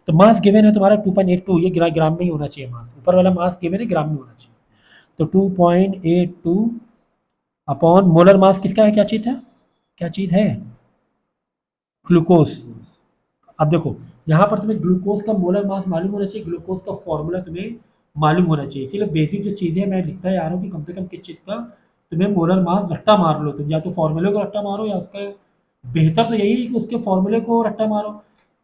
तो मास गिवन है तुम्हारा 2.82, ये ग्राम में ही होना चाहिए मास, ऊपर वाला मास गिवन है ग्राम में होना चाहिए। तो 2.82 अपॉन मोलर मास किसका है, क्या चीज़ है, क्या चीज़ है, ग्लूकोज। अब देखो यहाँ पर तुम्हें ग्लूकोज का मोलर मास मालूम होना चाहिए, ग्लूकोज का फॉर्मूला तुम्हें मालूम होना चाहिए, इसीलिए बेसिक जो चीज़ें मैं लिखता जा रहा हूँ कि कम से कम किस चीज़ का तुम्हें मोलर मास रट्टा मार लो तुम, या तो फॉर्मूले को रट्टा मारो, या उसका बेहतर तो यही है कि उसके फॉर्मूले को रट्टा मारो।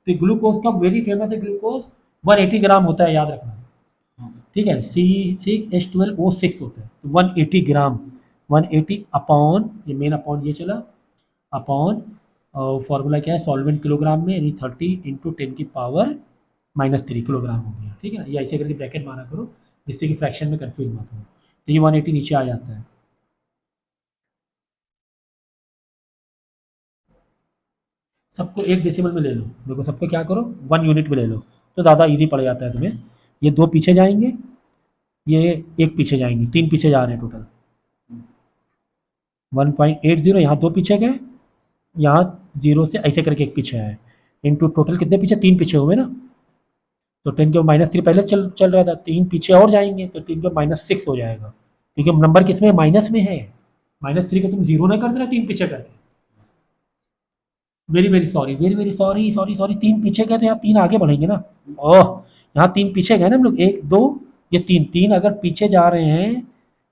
तो ग्लूकोज का वेरी फेमस है, ग्लूकोज 180 ग्राम होता है, याद रखना, ठीक है। C6H12O6 होता है, तो 180 ग्राम, 180 अपॉन, ये मेन अपॉन ये चला, अपॉन फॉर्मूला क्या है, सॉल्वेंट किलोग्राम में, यानी 30 इंटू 10⁻³ किलोग्राम हो गया, ठीक है ना। या ऐसे करके ब्रैकेट मारा करो जिससे कि फ्रैक्शन में कंफ्यूज मत हो। तो ये 180 नीचे आ जाता है। सबको एक डेसिमल में ले लो, देखो सबको क्या करो 1 यूनिट में ले लो, तो ज़्यादा इजी पड़ जाता है तुम्हें। ये 2 पीछे जाएंगे, ये 1 पीछे जाएंगे, 3 पीछे जा रहे हैं टोटल, 1.80, यहाँ 2 पीछे गए, यहाँ 0 से ऐसे करके एक पीछे है, इनटू टोटल कितने पीछे, 3 पीछे हुए ना, तो 10 के -3 पहले चल रहा था, 3 पीछे और जाएंगे तो 3 के -6 हो जाएगा, क्योंकि नंबर किस में है, माइनस में है। -3 को तुम 0 ना कर देना 3 पीछे करके। Very very sorry, very very sorry, sorry sorry, 3 पीछे गए तो यहाँ 3 आगे बढ़ेंगे ना। ओह, यहाँ 3 पीछे गए ना हम लोग, 1 2, ये 3 3 अगर पीछे जा रहे हैं,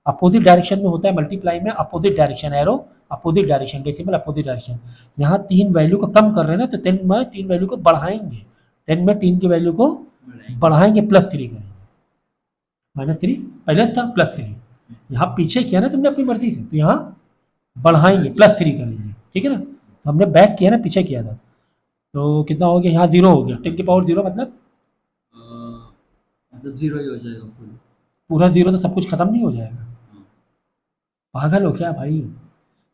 अपोजिट डायरेक्शन में होता है मल्टीप्लाई में, opposite direction arrow, opposite direction, decimal opposite direction. यहाँ 3 वैल्यू को कम कर रहे हैं ना, तो 10 में 3 वैल्यू को बढ़ाएंगे, 10 में 3 की वैल्यू को बढ़ाएंगे, +3 करेंगे, -3 पहले था +3, यहाँ पीछे किया ना तुमने अपनी मर्जी से, तो यहाँ बढ़ाएंगे, +3 करेंगे, ठीक है ना। तो हमने बैक किया ना, पीछे किया था, तो कितना हो गया, यहाँ 0 हो गया, 10 की पावर 0 मतलब मतलब 0 ही हो जाएगा फुल। पूरा 0 तो सब कुछ खत्म नहीं हो जाएगा, पागल हो क्या भाई।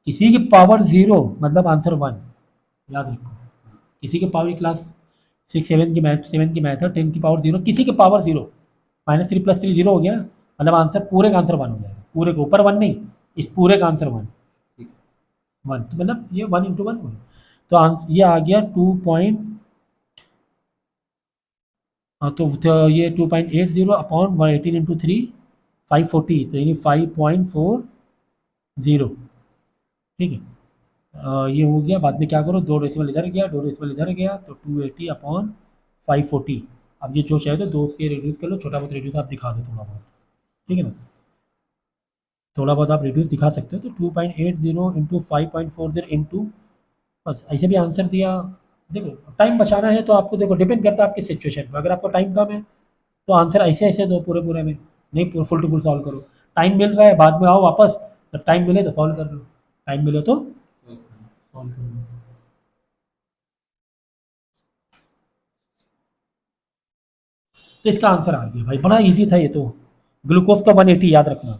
किसी की पावर 0 मतलब आंसर 1, याद रखो। किसी के पावर क्लास 6 7 की मैथ, 7 की मैथ है, 10 की पावर 0, किसी के पावर 0, -3 +3 0 हो गया ना, मतलब आंसर पूरे का आंसर 1 हो जाएगा, पूरे के ऊपर 1 नहीं, इस पूरे का आंसर 1 ठीक है। 1, तो मतलब ये 1 × 1 हो, तो ये आ गया 2 पॉइंट, हाँ तो ये 2.80 अपॉन 118 × 3 540, तो यानी 5.40, ठीक है। ये हो गया, बाद में क्या करो, 2 डेसिमल इधर गया, 2 डेसिमल इधर गया, तो 280 अपॉन 540। अब ये जो चाहे तो 2 के रिड्यूस कर लो, छोटा बहुत रिड्यूस आप दिखा दो थोड़ा बहुत, ठीक है ना, थोड़ा बहुत आप रिड्यूस दिखा सकते हो। तो 2.80 × 5.40 इंटू, बस ऐसे भी आंसर दिया। देखो टाइम बचाना है तो आपको, देखो डिपेंड करता है आपकी सिचुएशन पर, अगर आपको टाइम कम है तो आंसर ऐसे ऐसे दो पूरे पूरे में, नहीं फुल टू फुल सॉल्व करो। टाइम मिल रहा है बाद में आओ वापस, जब टाइम मिले तो सॉल्व कर लो, टाइम मिले तो सॉल्व कर लो। तो इसका आंसर आ गया भाई, बड़ा इजी था ये तो। ग्लूकोज का 180 याद रखना,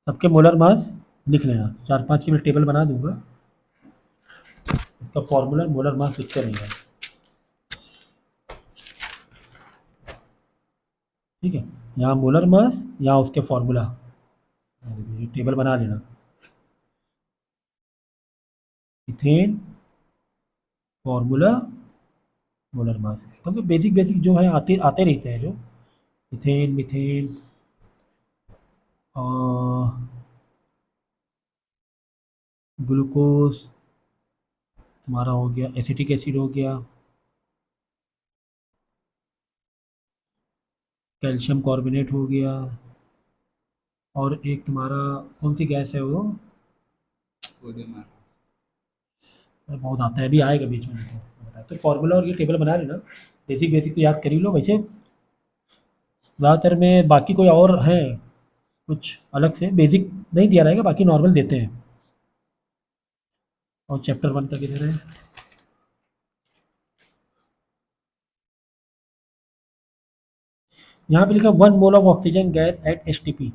सबके मोलर मास लिख लेना, 4-5 की मैं टेबल बना दूंगा, इसका फॉर्मूला मोलर मास लिखते रहेगा, ठीक है। यहाँ मोलर मास, यहाँ उसके फॉर्मूला, ये टेबल बना लेना। इथेन फॉर्मूला मोलर मास, क्योंकि बेसिक बेसिक जो है आते आते रहते हैं, जो इथेन मीथेन, ग्लूकोज तुम्हारा हो गया, एसिटिक एसिड हो गया, कैल्शियम कार्बोनेट हो गया, और एक तुम्हारा कौन सी गैस है वो, सोडियम आयन। बहुत आता है, अभी आएगा बीच में, देखो बता। तो फॉर्मूला और ये टेबल बना लेना, बेसिक बेसिक तो याद कर ही लो। वैसे ज़्यादातर में बाकी कोई और है कुछ अलग से बेसिक नहीं दिया रहेगा, बाकी नॉर्मल देते हैं। और चैप्टर 1 का किधर है, यहाँ पे लिखा 1 mole of oxygen gas at HTP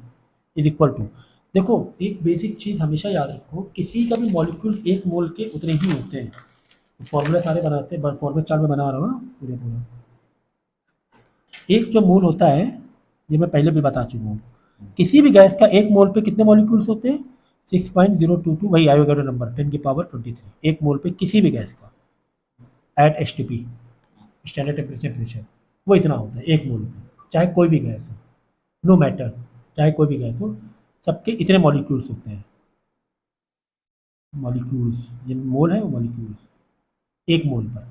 is equal to. देखो एक बेसिक चीज़ हमेशा याद रखो, किसी का भी मॉलिक्यूल 1 मोल के उतने ही होते हैं। फॉर्मूला सारे बनाते हैं, फॉर्मूला 4 में बना रहा हूँ पूरे पूरे। एक जो मोल होता है, ये मैं पहले भी बता चुका हूँ, किसी भी गैस का 1 मोल पे कितने मॉलिक्यूल्स होते हैं, 6.022, वही आयोगाड्रो नंबर 10 की पावर 23, 1 मोल पे किसी भी गैस का at HTP, standard temperature pressure, वो इतना होता है 1 मोल पे, चाहे कोई भी गैस हो, नो मैटर, चाहे कोई भी गैस हो, सबके इतने मॉलिक्यूल्स होते हैं। मॉलिक्यूल्स, ये मोल है वो मॉलिक्यूल्स, 1 मोल पर,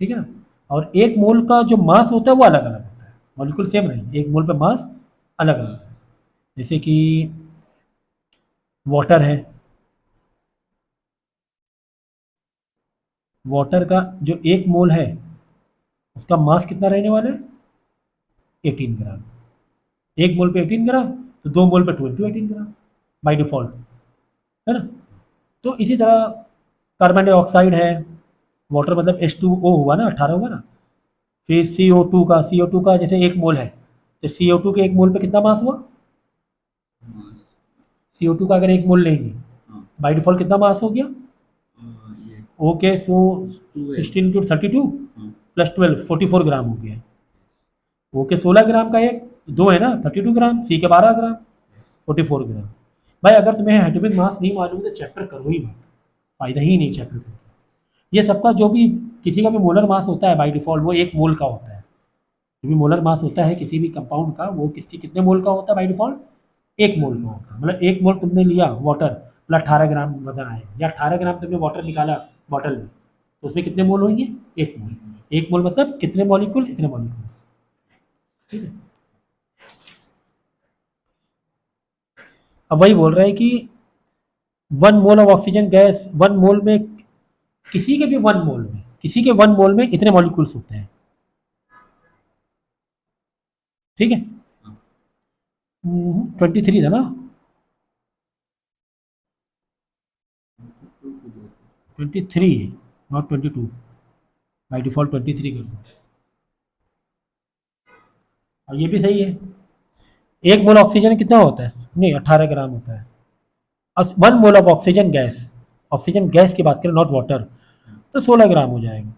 ठीक है ना। और 1 मोल का जो मास होता है वो अलग अलग होता है, मॉलिक्यूल सेम नहीं, 1 मोल पे मास अलग अलग है। जैसे कि वाटर है, वाटर का जो 1 मोल है उसका मास कितना रहने वाला है, 18 ग्राम। 1 मोल पे 18 ग्राम, तो 2 मोल पे 18 ग्राम बाई डिफॉल्ट, है ना। तो इसी तरह कार्बन डाइऑक्साइड है, वाटर मतलब H2O हुआ ना, 18 हुआ ना। फिर CO2 का जैसे 1 मोल है, तो CO2 के 1 मोल पे कितना मास हुआ, CO2 का अगर 1 मोल लेंगे बाई डिफॉल्ट कितना मास हो गया, ओके, सो 16 × 32 + 12 44 ग्राम हो गया। ओके 16 ग्राम का एक, 2 है ना 32 ग्राम, सी के 12 ग्राम, 44 ग्राम। भाई अगर तुम्हें एटॉमिक मास नहीं मालूम तो चैप्टर करो ही मत, फ़ायदा ही नहीं चैप्टर करके। ये सबका जो भी किसी का भी मोलर मास होता है बाय डिफ़ॉल्ट वो 1 मोल का होता है। जो भी मोलर मास होता है किसी भी कंपाउंड का वो किसके कितने मोल का होता है बाय डिफ़ॉल्ट? 1 मोल का होता है। मतलब 1 मोल तुमने लिया वाटर, मतलब 18 ग्राम वज़न आएगा, या 18 ग्राम तुमने वाटर निकाला बॉटल में, तो उसमें कितने मोल होंगे? 1 मोल। 1 मोल मतलब कितने मॉलिक्यूल? इतने मॉलिक्यूल्स। ठीक है? अब वही बोल रहा है कि 1 मोल ऑफ ऑक्सीजन गैस, 1 मोल में किसी के भी 1 मोल में, किसी के 1 मोल में इतने मॉलिक्यूल्स होते हैं। ठीक है? 23 था ना? 23, नॉट 22। बाय डिफ़ॉल्ट 23 कर दो। और ये भी सही है। 1 मोल ऑक्सीजन कितना होता है? नहीं, 18 ग्राम होता है। अब 1 मोल ऑफ ऑक्सीजन गैस की बात करें, नॉट वाटर, तो 16 ग्राम हो जाएगा।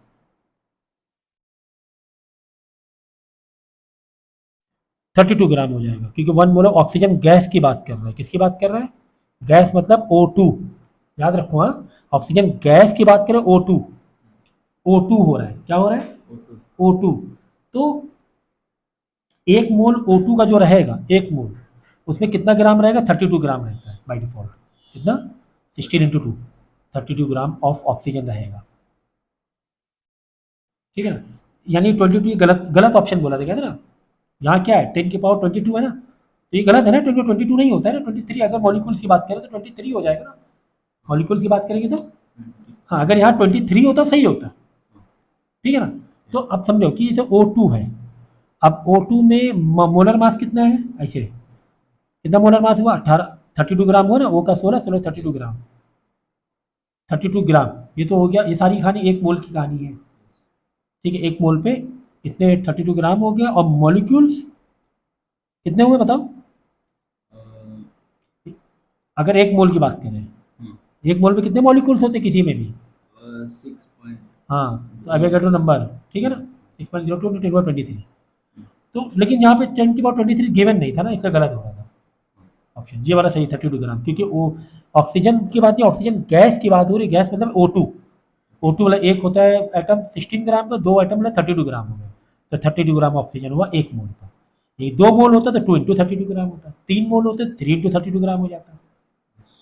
32 ग्राम हो जाएगा, क्योंकि 1 मोल ऑफ ऑक्सीजन गैस की बात कर रहा है। किसकी बात कर रहा है? गैस मतलब O2। याद रखो, हाँ, ऑक्सीजन गैस की बात करें O2। O2 हो रहा है, क्या हो रहा है? O2। तो 1 मोल O2 का जो रहेगा, 1 मोल, उसमें कितना ग्राम रहेगा? 32 ग्राम रहता है बाय डिफ़ॉल्ट। कितना? 16 इंटू 2, 32 ग्राम ऑफ ऑक्सीजन रहेगा। ठीक है ना? यानी 22 गलत गलत ऑप्शन बोला था, कहते ना, यहाँ क्या है? 10 की पावर 22 है ना, तो ये गलत है ना, 22 नहीं होता है ना, 23। अगर मॉलिक्यूल्स की बात करें तो 23 हो जाएगा ना, मॉलिक्यूल्स की बात करेंगे तो। हाँ, अगर यहाँ 23 होता सही होता। ठीक है ना? तो अब समझो कि जैसे O2 है, अब O2 में मोलर मास कितना है? ऐसे कितना मोलर मास हुआ? 18, 32 ग्राम हुआ ना, O का 16, 16 32 ग्राम, 32 ग्राम। ये तो हो गया, ये सारी कहानी 1 मोल की कहानी है। ठीक है, 1 मोल पे इतने 32 ग्राम हो गया। और मॉलिक्यूल्स कितने हुए बताओ? अगर 1 मोल की बात करें, 1 मोल में कितने मॉलिक्यूल्स होते किसी में भी? 6 पॉइंट। हाँ, तो एवोगैड्रो नंबर, ठीक है ना, 6.02 × 10⁻23। तो लेकिन यहाँ पे 10⁻23 गिवन नहीं था ना, इसलिए गलत हो रहा था ऑप्शन। ये वाला सही 32 ग्राम, क्योंकि वो ऑक्सीजन की बात नहीं, ऑक्सीजन गैस की बात हो रही। गैस मतलब O2। O2 वाला एक होता है एटम 16 ग्राम का, 2 एटम मतलब 32 ग्राम हो गए, तो 32 ग्राम ऑक्सीजन हुआ 1 मोल का। ये 2 मोल होता तो 2 इंटू 32 ग्राम होता, 3 मोल होते 3 इंटू 32 ग्राम हो जाता।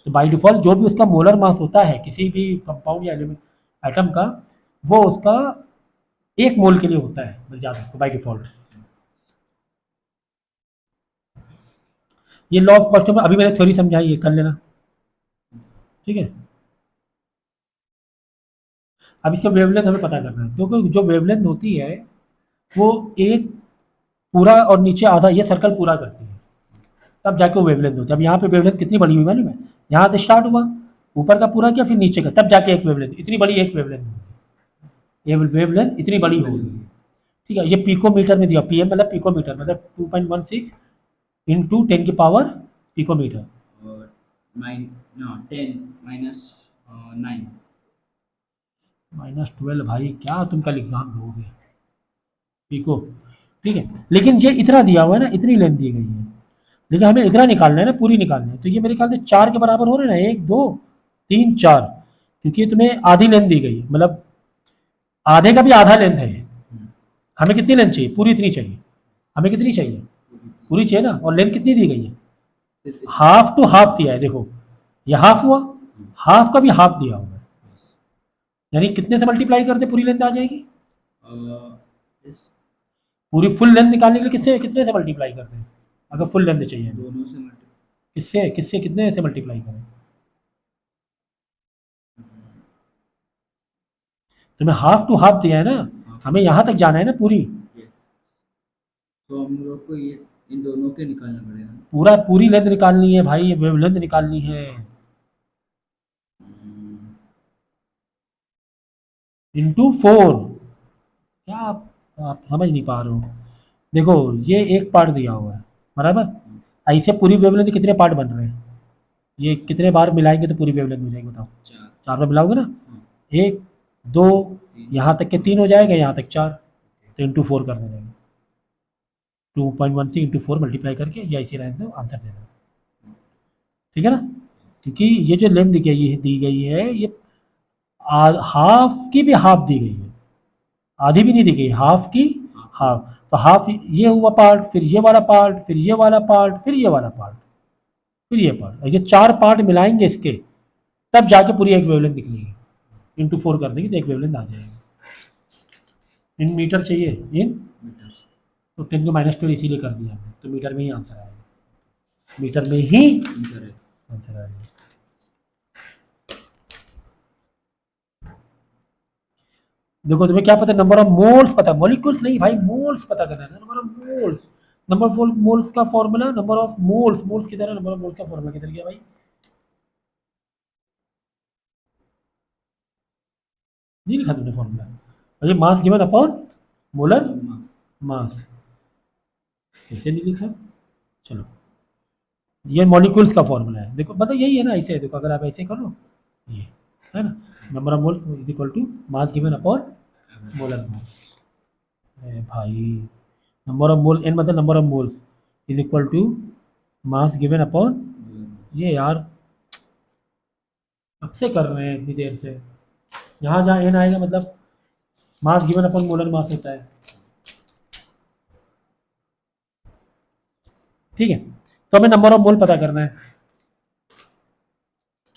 तो बाई डिफ़ॉल्ट जो भी उसका मोलर मास होता है किसी भी कंपाउंड या एलिमेंट एटम का, वो उसका 1 मोल के लिए होता है, बस याद रखो बाई डिफ़ॉल्ट। ये लॉ ऑफ कॉन्स्टेंट में अभी मैंने थ्योरी समझाई है, कर लेना। ठीक है? अब इसका वेवलेंथ हमें पता करना है, क्योंकि जो वेवलेंथ होती है वो एक पूरा और नीचे आधा, ये सर्कल पूरा करती है, तब जाके वो वेवलेंथ होती है। अब यहाँ पे वेवलेंथ कितनी बड़ी हुई मालूम है? यहाँ से स्टार्ट हुआ, ऊपर का पूरा किया, फिर नीचे का, तब जाके एक वेवलेंथ, इतनी बड़ी एक वेवलेंथ होगी। ये वेवलेंथ इतनी बड़ी होगी। ठीक है? ये पिकोमीटर में दिया, पीएम मतलब पिकोमीटर, मतलब 2.16 इंटू 10 की पावर पिकोमीटर। और 10 माइनस 9। -12 भाई, क्या तुम कल एग्जाम दोगे? पिको। ठीक है, लेकिन ये इतना दिया हुआ है ना, इतनी लेंथ दी गई है, लेकिन हमें इतना निकालना है ना, पूरी निकालना है। तो ये मेरे ख्याल से 4 के बराबर हो रहे हैं ना, 1 2 3 4, क्योंकि तुम्हें आधी लेंथ दी गई है, मतलब आधे का भी आधा लेंथ है। हमें कितनी लेंथ चाहिए? पूरी इतनी चाहिए। हमें कितनी चाहिए? पूरी चाहिए ना। और लेंथ कितनी दी गई है? हाफ टू हाफ दिया है, देखो ये हाफ हुआ, हाफ का भी हाफ दिया हुआ है, यानी कितने से मल्टीप्लाई करते पूरी लेंथ आ जाएगी? पूरी फुल लेंथ निकालने के लिए किससे कितने से मल्टीप्लाई करते हैं? अगर फुल लेंथ चाहिए दोनों से मल्टीप्लाई। किससे किससे कितने से मल्टीप्लाई करें? तुम्हें हाफ टू हाफ दिया है ना, हमें यहाँ तक जाना है ना पूरी। यस, तो हम लोग को ये इन दोनों के निकालना पड़ेगा। पूरी लेंथ निकालनी है भाई, वेव लेंथ निकालनी है। इंटू 4। क्या आप समझ नहीं पा रहे हो? देखो ये एक पार्ट दिया हुआ है, बराबर, ऐसे पूरी वेवलेंथ कितने पार्ट बन रहे हैं? ये कितने बार मिलाएंगे तो पूरी वेवलेंथ हो जाएगी बताओ? 4 बार मिलाओगे ना, 1 2 यहाँ तक के 3 हो जाएगा, यहाँ तक 4, तो इंटू 4 कर देंगे। 2.16 इंटू 4 मल्टीप्लाई करके या इसी रहने दो, आंसर दे देना। ठीक है ना? क्योंकि ये जो लेंथ दी गई है ये हाफ की भी हाफ दी गई है, आधी भी नहीं दी गई, हाफ की हाफ। तो हाफ ये हुआ पार्ट, फिर ये वाला पार्ट, फिर ये वाला पार्ट, फिर ये वाला पार्ट, फिर ये पार्ट, ये 4 पार्ट मिलाएंगे इसके, तब जाके पूरी एक वेवलेंथ निकलेगी। इंटू 4 कर देंगे तो एक वेवलेंथ आ जाएगी। इन मीटर चाहिए, इन मीटर से तो 10 के -12 इसीलिए कर दिया हमने, तो मीटर में ही आंसर आएगा, मीटर में ही आंसर है। आंसर आएगा। देखो तुम्हें क्या पता, नंबर ऑफ मोल्स पता, मॉलिक्यूल्स नहीं भाई, मोल्स पता करना है, number of moles. Number of moles का formula, number of moles, moles किधर है, नंबर ऑफ मोल्स का फॉर्मूला किधर गया भाई, नहीं लिखा तुमने फॉर्मूला। और ये mass given upon molar mass mass, कैसे नहीं लिखा, चलो ये मॉलिक्यूल्स का फॉर्मूला है, देखो मतलब यही है ना, ऐसे देखो अगर आप ऐसे कर लो, ये है ना, number of moles is equal to mass given upon molar mass. अरे भाई नंबर ऑफ मोल, एन मतलब number of moles is equal to mass given upon, ये यार कब से कर रहे हैं इतनी देर से, यहाँ जहाँ एन आएगा मतलब मास गिवन अपॉन मोलर मास होता है, ठीक है। तो हमें नंबर ऑफ मोल पता करना है,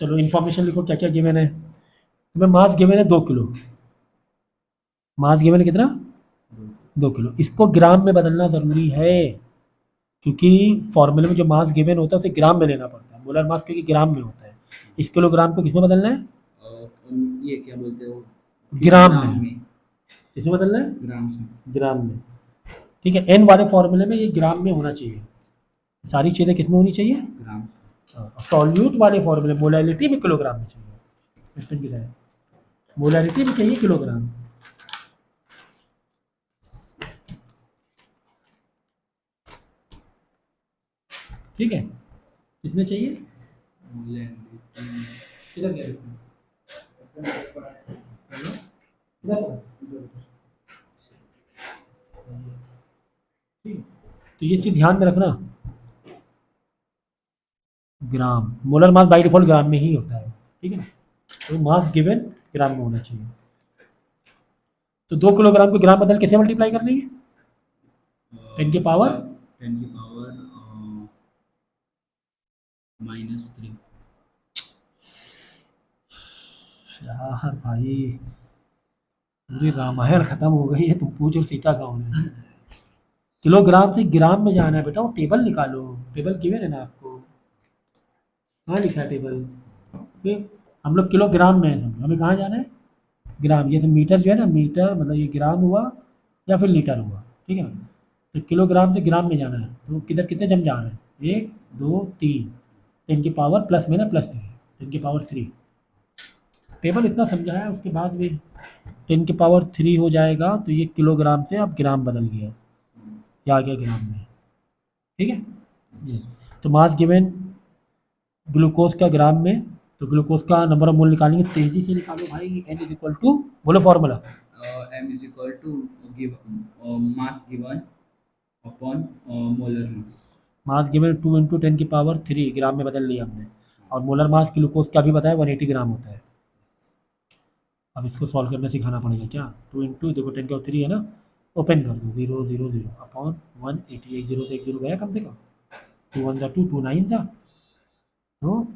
चलो इन्फॉर्मेशन लिखो क्या क्या गिवन है। तुम्हें मास गिवन है 2 किलो, मास गिवन है कितना, 2 किलो, इसको ग्राम में बदलना ज़रूरी है, क्योंकि फॉर्मूले में जो मास गिवन होता है उसे ग्राम में लेना पड़ता है, मोलर मास क्योंकि ग्राम में होता है, इस किलोग्राम को किसमें बदलना है, ये क्या बोलते हो, ग्राम में, किसमें बदलना है, ग्राम से। ग्राम में, ठीक है। एन वाले फॉर्मूले में ये ग्राम में होना चाहिए, सारी चीज़ें किसमें होनी चाहिए, ग्राम सॉल्यूट वाले फॉर्मूले मोलैलिटी में किलोग्राम में चाहिए, इसमें कितना है, मोलैलिटी में चाहिए किलोग्राम, ठीक है, किसमें चाहिए, किधर गया ठीक है? तो ये चीज़ ध्यान में रखना, ग्राम, मोलर मास बाई डिफॉल्ट ग्राम में ही होता है, ठीक है ना, तो मास गिवन ग्राम में होना चाहिए। तो 2 किलोग्राम को ग्राम बदल कैसे मल्टीप्लाई कर लेंगे, 10 की पावर -3। यार भाई पूरी रामायण खत्म हो गई है, तुम पूछो सीता कौन है, किलोग्राम से ग्राम में जाना है बेटा, वो टेबल निकालो, टेबल गिवन है ना आपको, कहाँ लिखा है टेबल, फिर हम लोग किलोग्राम में है, समझो हमें कहाँ जाना है, ग्राम, ये सब मीटर जो है ना, मीटर मतलब ये ग्राम हुआ या फिर लीटर हुआ, ठीक है ना, तो किलोग्राम से ग्राम में जाना है, तो किधर कितने जम जा रहे हैं, 1 2 3, 10 की पावर प्लस में ना +3, 10 की पावर 3, टेबल इतना समझाया उसके बाद भी 10 की पावर 3 हो जाएगा, तो ये किलोग्राम से अब ग्राम बदल गया, ये आ गया ग्राम में, ठीक है। तो मास गिवन ग्लूकोज का ग्राम में, तो ग्लूकोज का नंबर ऑफ मोल निकालेंगे, तेजी से निकालो भाई, n इज इक्वल टू, बोलो formula, m is equal to mass given upon molar mass. Mass given 2 into 10 की पावर 3 ग्राम में बदल लिया हमने, और मोलर मास ग्लूकोज का भी बताया 180 ग्राम होता है। अब इसको सॉल्व करना सिखाना पड़ेगा क्या, 2 इंटू देखो 10 का 3 है ना, ओपन कर दो 0 0 0 अपॉन 180, एक जीरो से एक जीरो गया कम से कम, 2 1 2 2 9 था, तो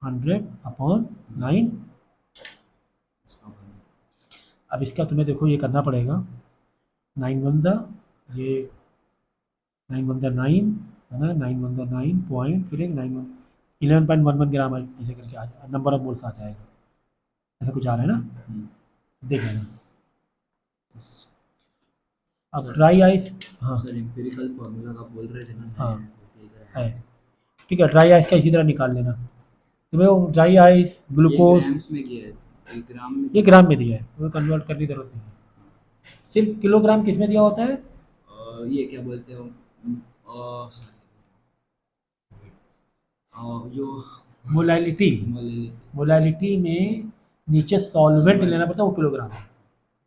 100 अपॉन 9। अब इसका तुम्हें देखो ये करना पड़ेगा, 9 1 ज़ा ये 9 1 ज़ा 9 है ना, 9 1 ज़ा 9 पॉइंट, फिर एक 9 11.11 ग्राम ऐसे करके आ जाए, नंबर ऑफ मोल्स आ जाएगा, ऐसा कुछ आ रहा है ना, देख लेना। अब ड्राई आइस, हाँ सर एम्पिरिकल फार्मूला का बोल रहे थे ना, हाँ है, ठीक है, ड्राई आइस का इसी तरह निकाल लेना, तुम्हें वो ड्राई आइस ग्लूकोज, ग्राम्स में किया है, एक ग्राम में ये ग्राम में दिया है, तुम्हें कन्वर्ट करने की जरूरत नहीं है, सिर्फ किलोग्राम किस में दिया होता है, ये क्या बोलते हो, जो मोलैलिटी, मोलैलिटी में नीचे सॉल्वेंट लेना पड़ता है, वो किलोग्राम है,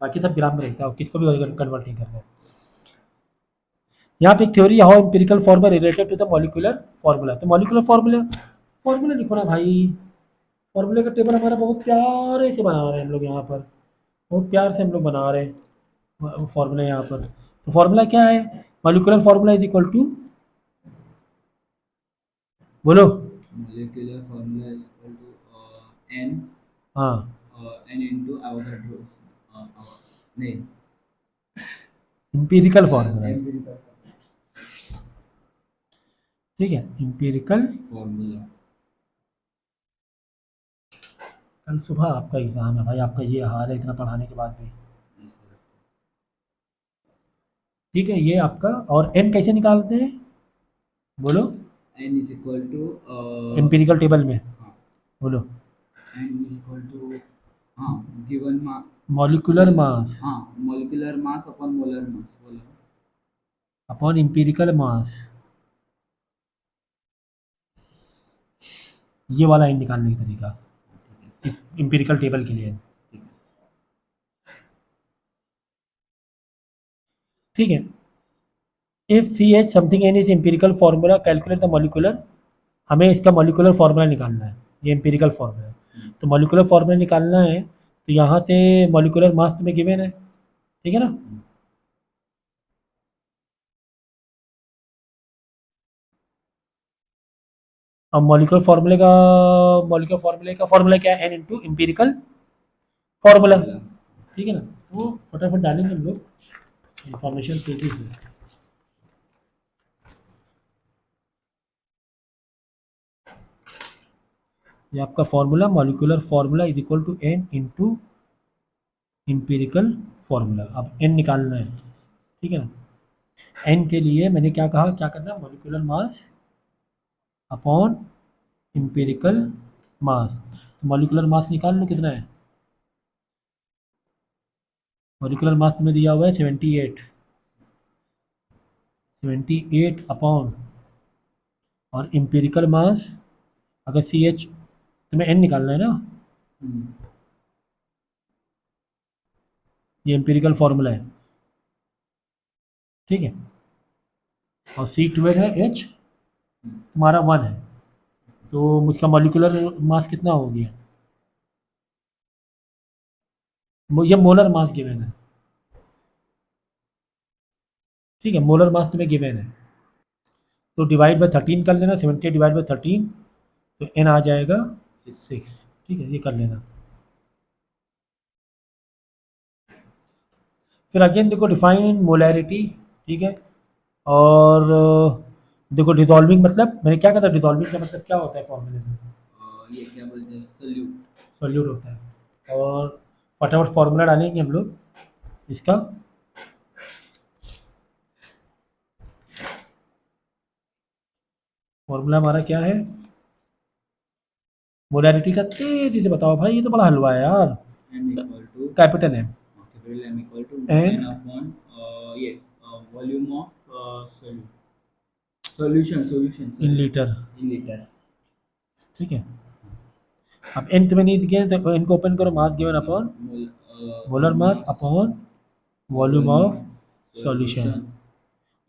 बाकी सब ग्राम में रहता है, किसको भी कन्वर्ट नहीं करना है। यहाँ पे एक theory, how empirical formula related to the molecular formula, तो मॉलिक्यूलर फार्मूला लिखो ना भाई, फॉर्मूले का टेबल हमारा बहुत प्यारे से बना रहे हैं हम लोग यहाँ पर, बहुत प्यार से हम लोग बना रहे हैं फॉर्मूला यहाँ पर। तो फॉर्मूला क्या है? Molecular formula is equal to, बोलो। Molecular formula is equal to n हाँ, n into Avogadro's नहीं इंपीरिकल फॉर्मूला है, empirical ठीक है, इंपीरिकल। formula। कल सुबह आपका एग्ज़ाम है भाई, आपका ये हाल है इतना पढ़ाने के बाद भी। Yes, sir. ठीक है, ये आपका। और एन कैसे निकालते हैं, बोलो, n is equal to empirical table में, हाँ बोलो। n is equal to हाँ given मॉलिक्यूलर मास हाँ molecular mass upon molar mass बोलो। अपॉन एम्पिरिकल मास, ये वाला एन निकालने का तरीका इस एम्पिरिकल टेबल के लिए, ठीक है। ठीक है। If C H something n is empirical formula, calculate the molecular, हमें इसका मॉलिक्यूलर फार्मूला निकालना है, ये एम्पिरिकल फार्मूला है। तो मॉलिक्यूलर फार्मूला निकालना है, तो यहाँ से मॉलिक्यूलर मास तुम्हें गिवन है, ठीक है ना। अब मॉलिक्यूलर फार्मूले का फार्मूला क्या है? एन इंटू एम्पिरिकल फार्मूला, ठीक है ना। वो फटाफट डालेंगे हम लोग इंफॉर्मेशन तेजी से। ये आपका formula, molecular formula is equal to n into empirical formula. अब एन निकालना है, ठीक है ना। एन के लिए मैंने क्या कहा, क्या करना है? मॉलिक्यूलर मास अपॉन एम्पिरिकल मास। मॉलिक्यूलर मास निकाल लो कितना है। मॉलिक्यूलर मास तुम्हें दिया हुआ है 78 अपॉन, और एम्पिरिकल मास, अगर सी एच तुम्हें एन निकालना है ना, ये एम्पिरिकल फार्मूला है, ठीक है। और C12 है, H तुम्हारा 1 है, तो उसका मॉलिक्यूलर मास कितना हो गया? ये मोलर मास गिवन है, ठीक है, मोलर मास तुम्हें गिवन है। तो डिवाइड बाय 13 कर लेना, 70 डिवाइड बाय 13, तो एन आ जाएगा 6, ठीक है, ये कर लेना। फिर अगेन देखो डिफाइन मोलैरिटी, ठीक है। और देखो डिजॉल्विंग मतलब, मैंने क्या कहा था, डिजॉल्विंग का मतलब क्या होता है फॉर्मूले में? ये क्या बोलते हैं, सोल्यूट। सॉल्यूट होता है। और फटाफट फार्मूला डालेंगे हम लोग इसका। फॉर्मूला हमारा क्या है मोलैरिटी का? तेजी से बताओ भाई, ये तो बड़ा हलवा है यार। m equal to capital M capital M equal to And- n upon yes volume of solution in litre, in liters। ठीक है। अब एन तुम्हें नहीं दिखे तो एन को ओपन करो, mass given upon molar mass upon volume of solution.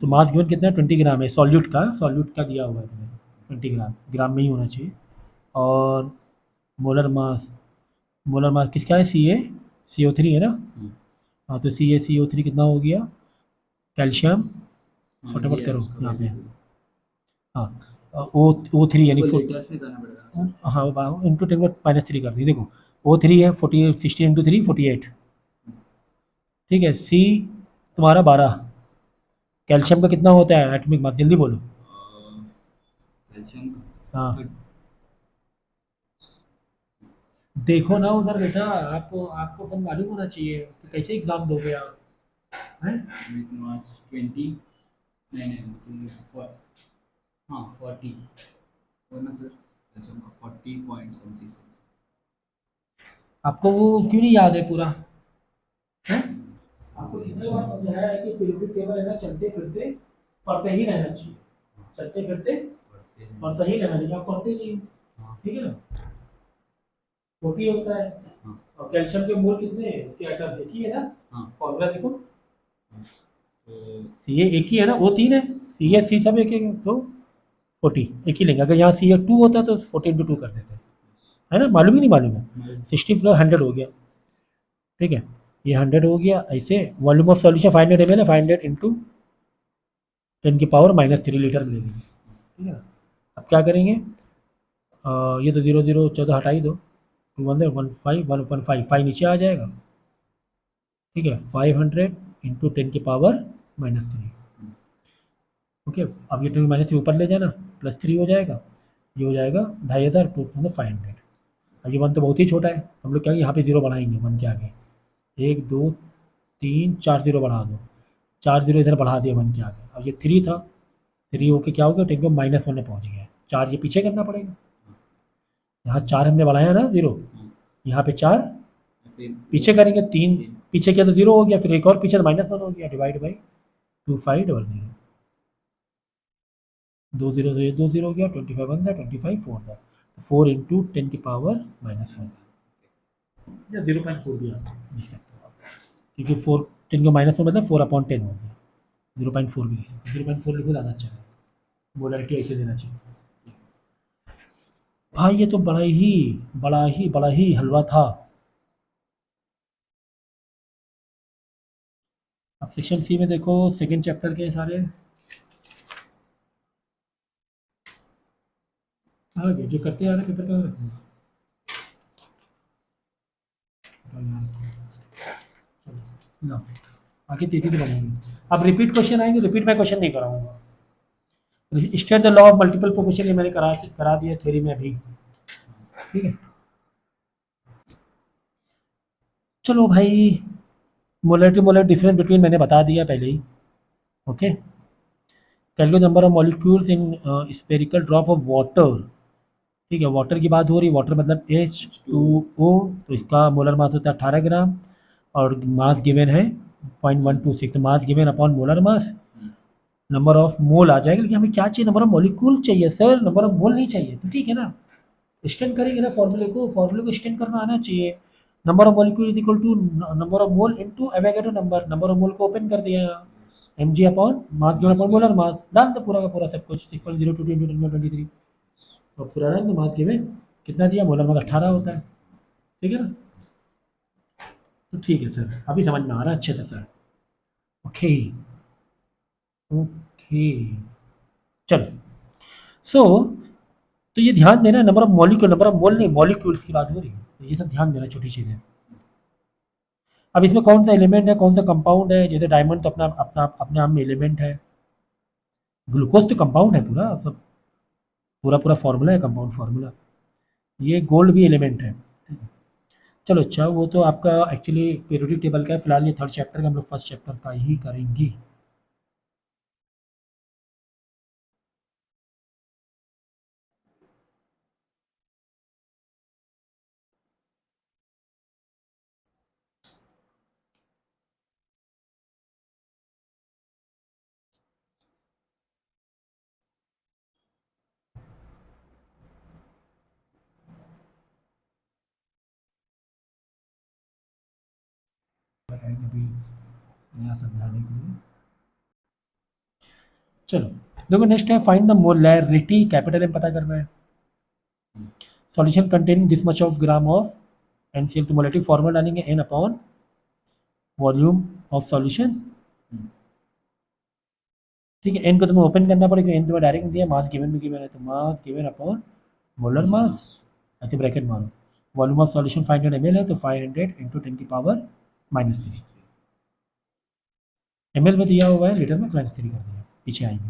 तो मास गिवन कितना है? 20 ग्राम है, सॉल्यूट का दिया हुआ है तुम्हें 20 ग्राम, ग्राम में ही होना चाहिए। और मोलर मास किसका है? CO3 है ना। हाँ, तो CO3 कितना हो गया? कैल्शियम, फटाफट करो यहाँ पे। हाँ, O3 यानी liters में करना पड़ेगा। हाँ, इंटू 10⁻³ कर दी। देखो O3 है 40, 16 इंटू 3 48, ठीक है। C तुम्हारा 12। कैल्शियम का कितना होता है एटॉमिक मास? जल्दी बोलो। कैल्शियम हाँ, देखो ना उधर बेटा, आपको सब मालूम होना चाहिए, तो कैसे एग्जाम दोगे आप हैं? मास 20 नहीं हाँ 40 ना सर, कैल्शियम का 40 पॉइंट समथिंग। आपको वो क्यों नहीं याद है पूरा है? आपको कितनी बार समझाया है कि पीरियोडिक टेबल है ना, चलते फिरते पढ़ते ही रहना चाहिए, चलते फिरते पढ़ते ही रहना चाहिए, आप पढ़ते नहीं हो, ठीक है ना। 40 होता है, और कैल्शियम के मोल कितने हैं? उसके एटम एक ही है ना। फॉर्मूला देखो, सी एक ही है ना, O3 है, सी सब एक है, तो 40 एक ही लेंगे। अगर यहाँ C2 होता तो 40 इंटू 2 कर देते, है ना, मालूम ही नहीं मालूम है। मालूम। 60 प्लस 100 हो गया, ठीक है, ये 100 हो गया। ऐसे वॉल्यूम ऑफ सॉल्यूशन 500 ml है, 500 इंटू 10⁻³ लीटर मिलेगी, ठीक है ना। अब क्या करेंगे, ये तो 0 0 14 हटा ही दो, 200 15 1.5 5 नीचे आ जाएगा, ठीक है, 500 इंटू 10⁻³ ओके। अब ये 10 - ऊपर ले जाना, +3 हो जाएगा, ये हो जाएगा 2500 2,500। अब ये 1 तो बहुत ही छोटा है, तो हम लोग क्या यहाँ पे 0 बढ़ाएंगे 1 के आगे, 1 2 3 4 0 बढ़ा दो, 4 0 इधर बढ़ा दिया 1 के आगे। अब ये 3 था, 3 होके क्या हो गया, 10⁻1 में पहुँच गया, 4 ये पीछे करना पड़ेगा, यहाँ 4 हमने बढ़ाया ना 0, यहाँ पे 4 फिर पीछे करेंगे, 3 पीछे किया तो 0 हो गया, फिर एक और पीछे तो -1 हो गया, डिवाइड बाई 2500, 2 0 से 2 0 हो गया, 25 1 था, 25 4 था, 4 इंटू 10⁻⁻1 या 0.4 भी आप लिख सकते हो आप, क्योंकि 4 10⁻1 मतलब 4/10 हो गया, 0.4 भी लिख सकते हो, 0.4 लिखो ज़्यादा अच्छा है, मोलरिटी ऐसे देना चाहिए। भाई ये तो बड़ा ही हलवा था। अब सेक्शन सी में देखो, सेकंड चैप्टर के सारे आ गए, जो करते आ रहे पेपर का। लो, आगे तेजी से बढ़ेंगे। अब रिपीट क्वेश्चन आएंगे, रिपीट में क्वेश्चन नहीं कराऊंगा। State the law of multiple proportion, ये मैंने करा दिया थ्योरी में अभी, ठीक है। चलो भाई, मोलर डिफरेंस बिटवीन मैंने बता दिया पहले ही, okay. Calculate number of molecules in spherical drop of water, ठीक है, वाटर की बात हो रही है, वाटर मतलब H2O, तो इसका मोलर मास होता है 18 ग्राम, और मास गिवन है 0.126, तो mass given upon molar mass, number of mole आ जाएगा, लेकिन हमें क्या चाहिए, नंबर ऑफ मॉलिक्यूल चाहिए सर, नंबर ऑफ मोल नहीं चाहिए, तो ठीक है ना, एक्सटेंड करेंगे ना फॉर्मूले को एक्सटेंड करना आना चाहिए। Number of molecule is equal to number of mole into Avogadro number, number of mole को ओपन कर दिया, m g upon mass given upon molar mass, डाल दो पूरा का पूरा सब कुछ, 6.02 इंटू 10⁻23, और पूरा डाल दो, मास गिवन कितना दिया, मोलर मास 18 होता है, ठीक है ना। तो ठीक है सर, अभी समझ में आ रहा है अच्छे से सर, ओके ओके। चलो, सो तो ये ध्यान देना, number of molecule, number of mole नहीं, मॉलिक्यूल्स की बात हो रही है, तो ये सब ध्यान देना, छोटी चीज़ें। अब इसमें कौन सा एलिमेंट है, कौन सा कंपाउंड है, जैसे डायमंड तो अपना अपना अपने आप में एलिमेंट है, ग्लूकोज तो कंपाउंड है पूरा सब, पूरा पूरा फार्मूला है, कंपाउंड फार्मूला, ये गोल्ड भी एलिमेंट है। चलो अच्छा, वो तो आपका एक्चुअली पीरियोडिक टेबल का है, फिलहाल ये थर्ड चैप्टर का, हम लोग फर्स्ट चैप्टर का ही करेंगे। बताएंगे अभी नया समझाने के लिए। चलो देखो, नेक्स्ट है find the molarity, capital M पता करना है, solution containing this much of gram of NaCl, तो मोलैरिटी फॉर्मूला डालेंगे n upon volume of solution, ठीक है। n को तुम्हें ओपन करना पड़ेगा, n तुम्हें डायरेक्ट दिया, मास गिवन में गिवन है, तो mass given upon molar mass, ऐसे ब्रैकेट मारो, वॉल्यूम ऑफ सॉल्यूशन 500 ml है, तो 500 इंटू 10⁻³ ml में दिया हुआ है, लीटर में -3 कर दिया, पीछे आएंगे।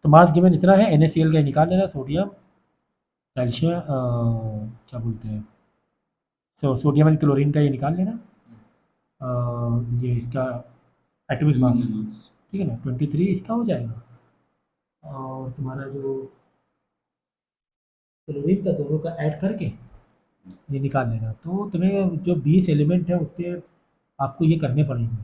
तो मास गिवन इतना है, NaCl का निकाल लेना, सोडियम कैल्शियम क्या बोलते हैं, सोडियम एंड क्लोरीन का ये निकाल लेना, ये इसका एटॉमिक मास, ठीक है ना, 23 इसका हो जाएगा, और तुम्हारा जो क्लोरीन का दोनों का ऐड करके ये निकाल लेना, तो तुम्हें जो 20 एलिमेंट है उसके आपको ये करने पड़ेंगे।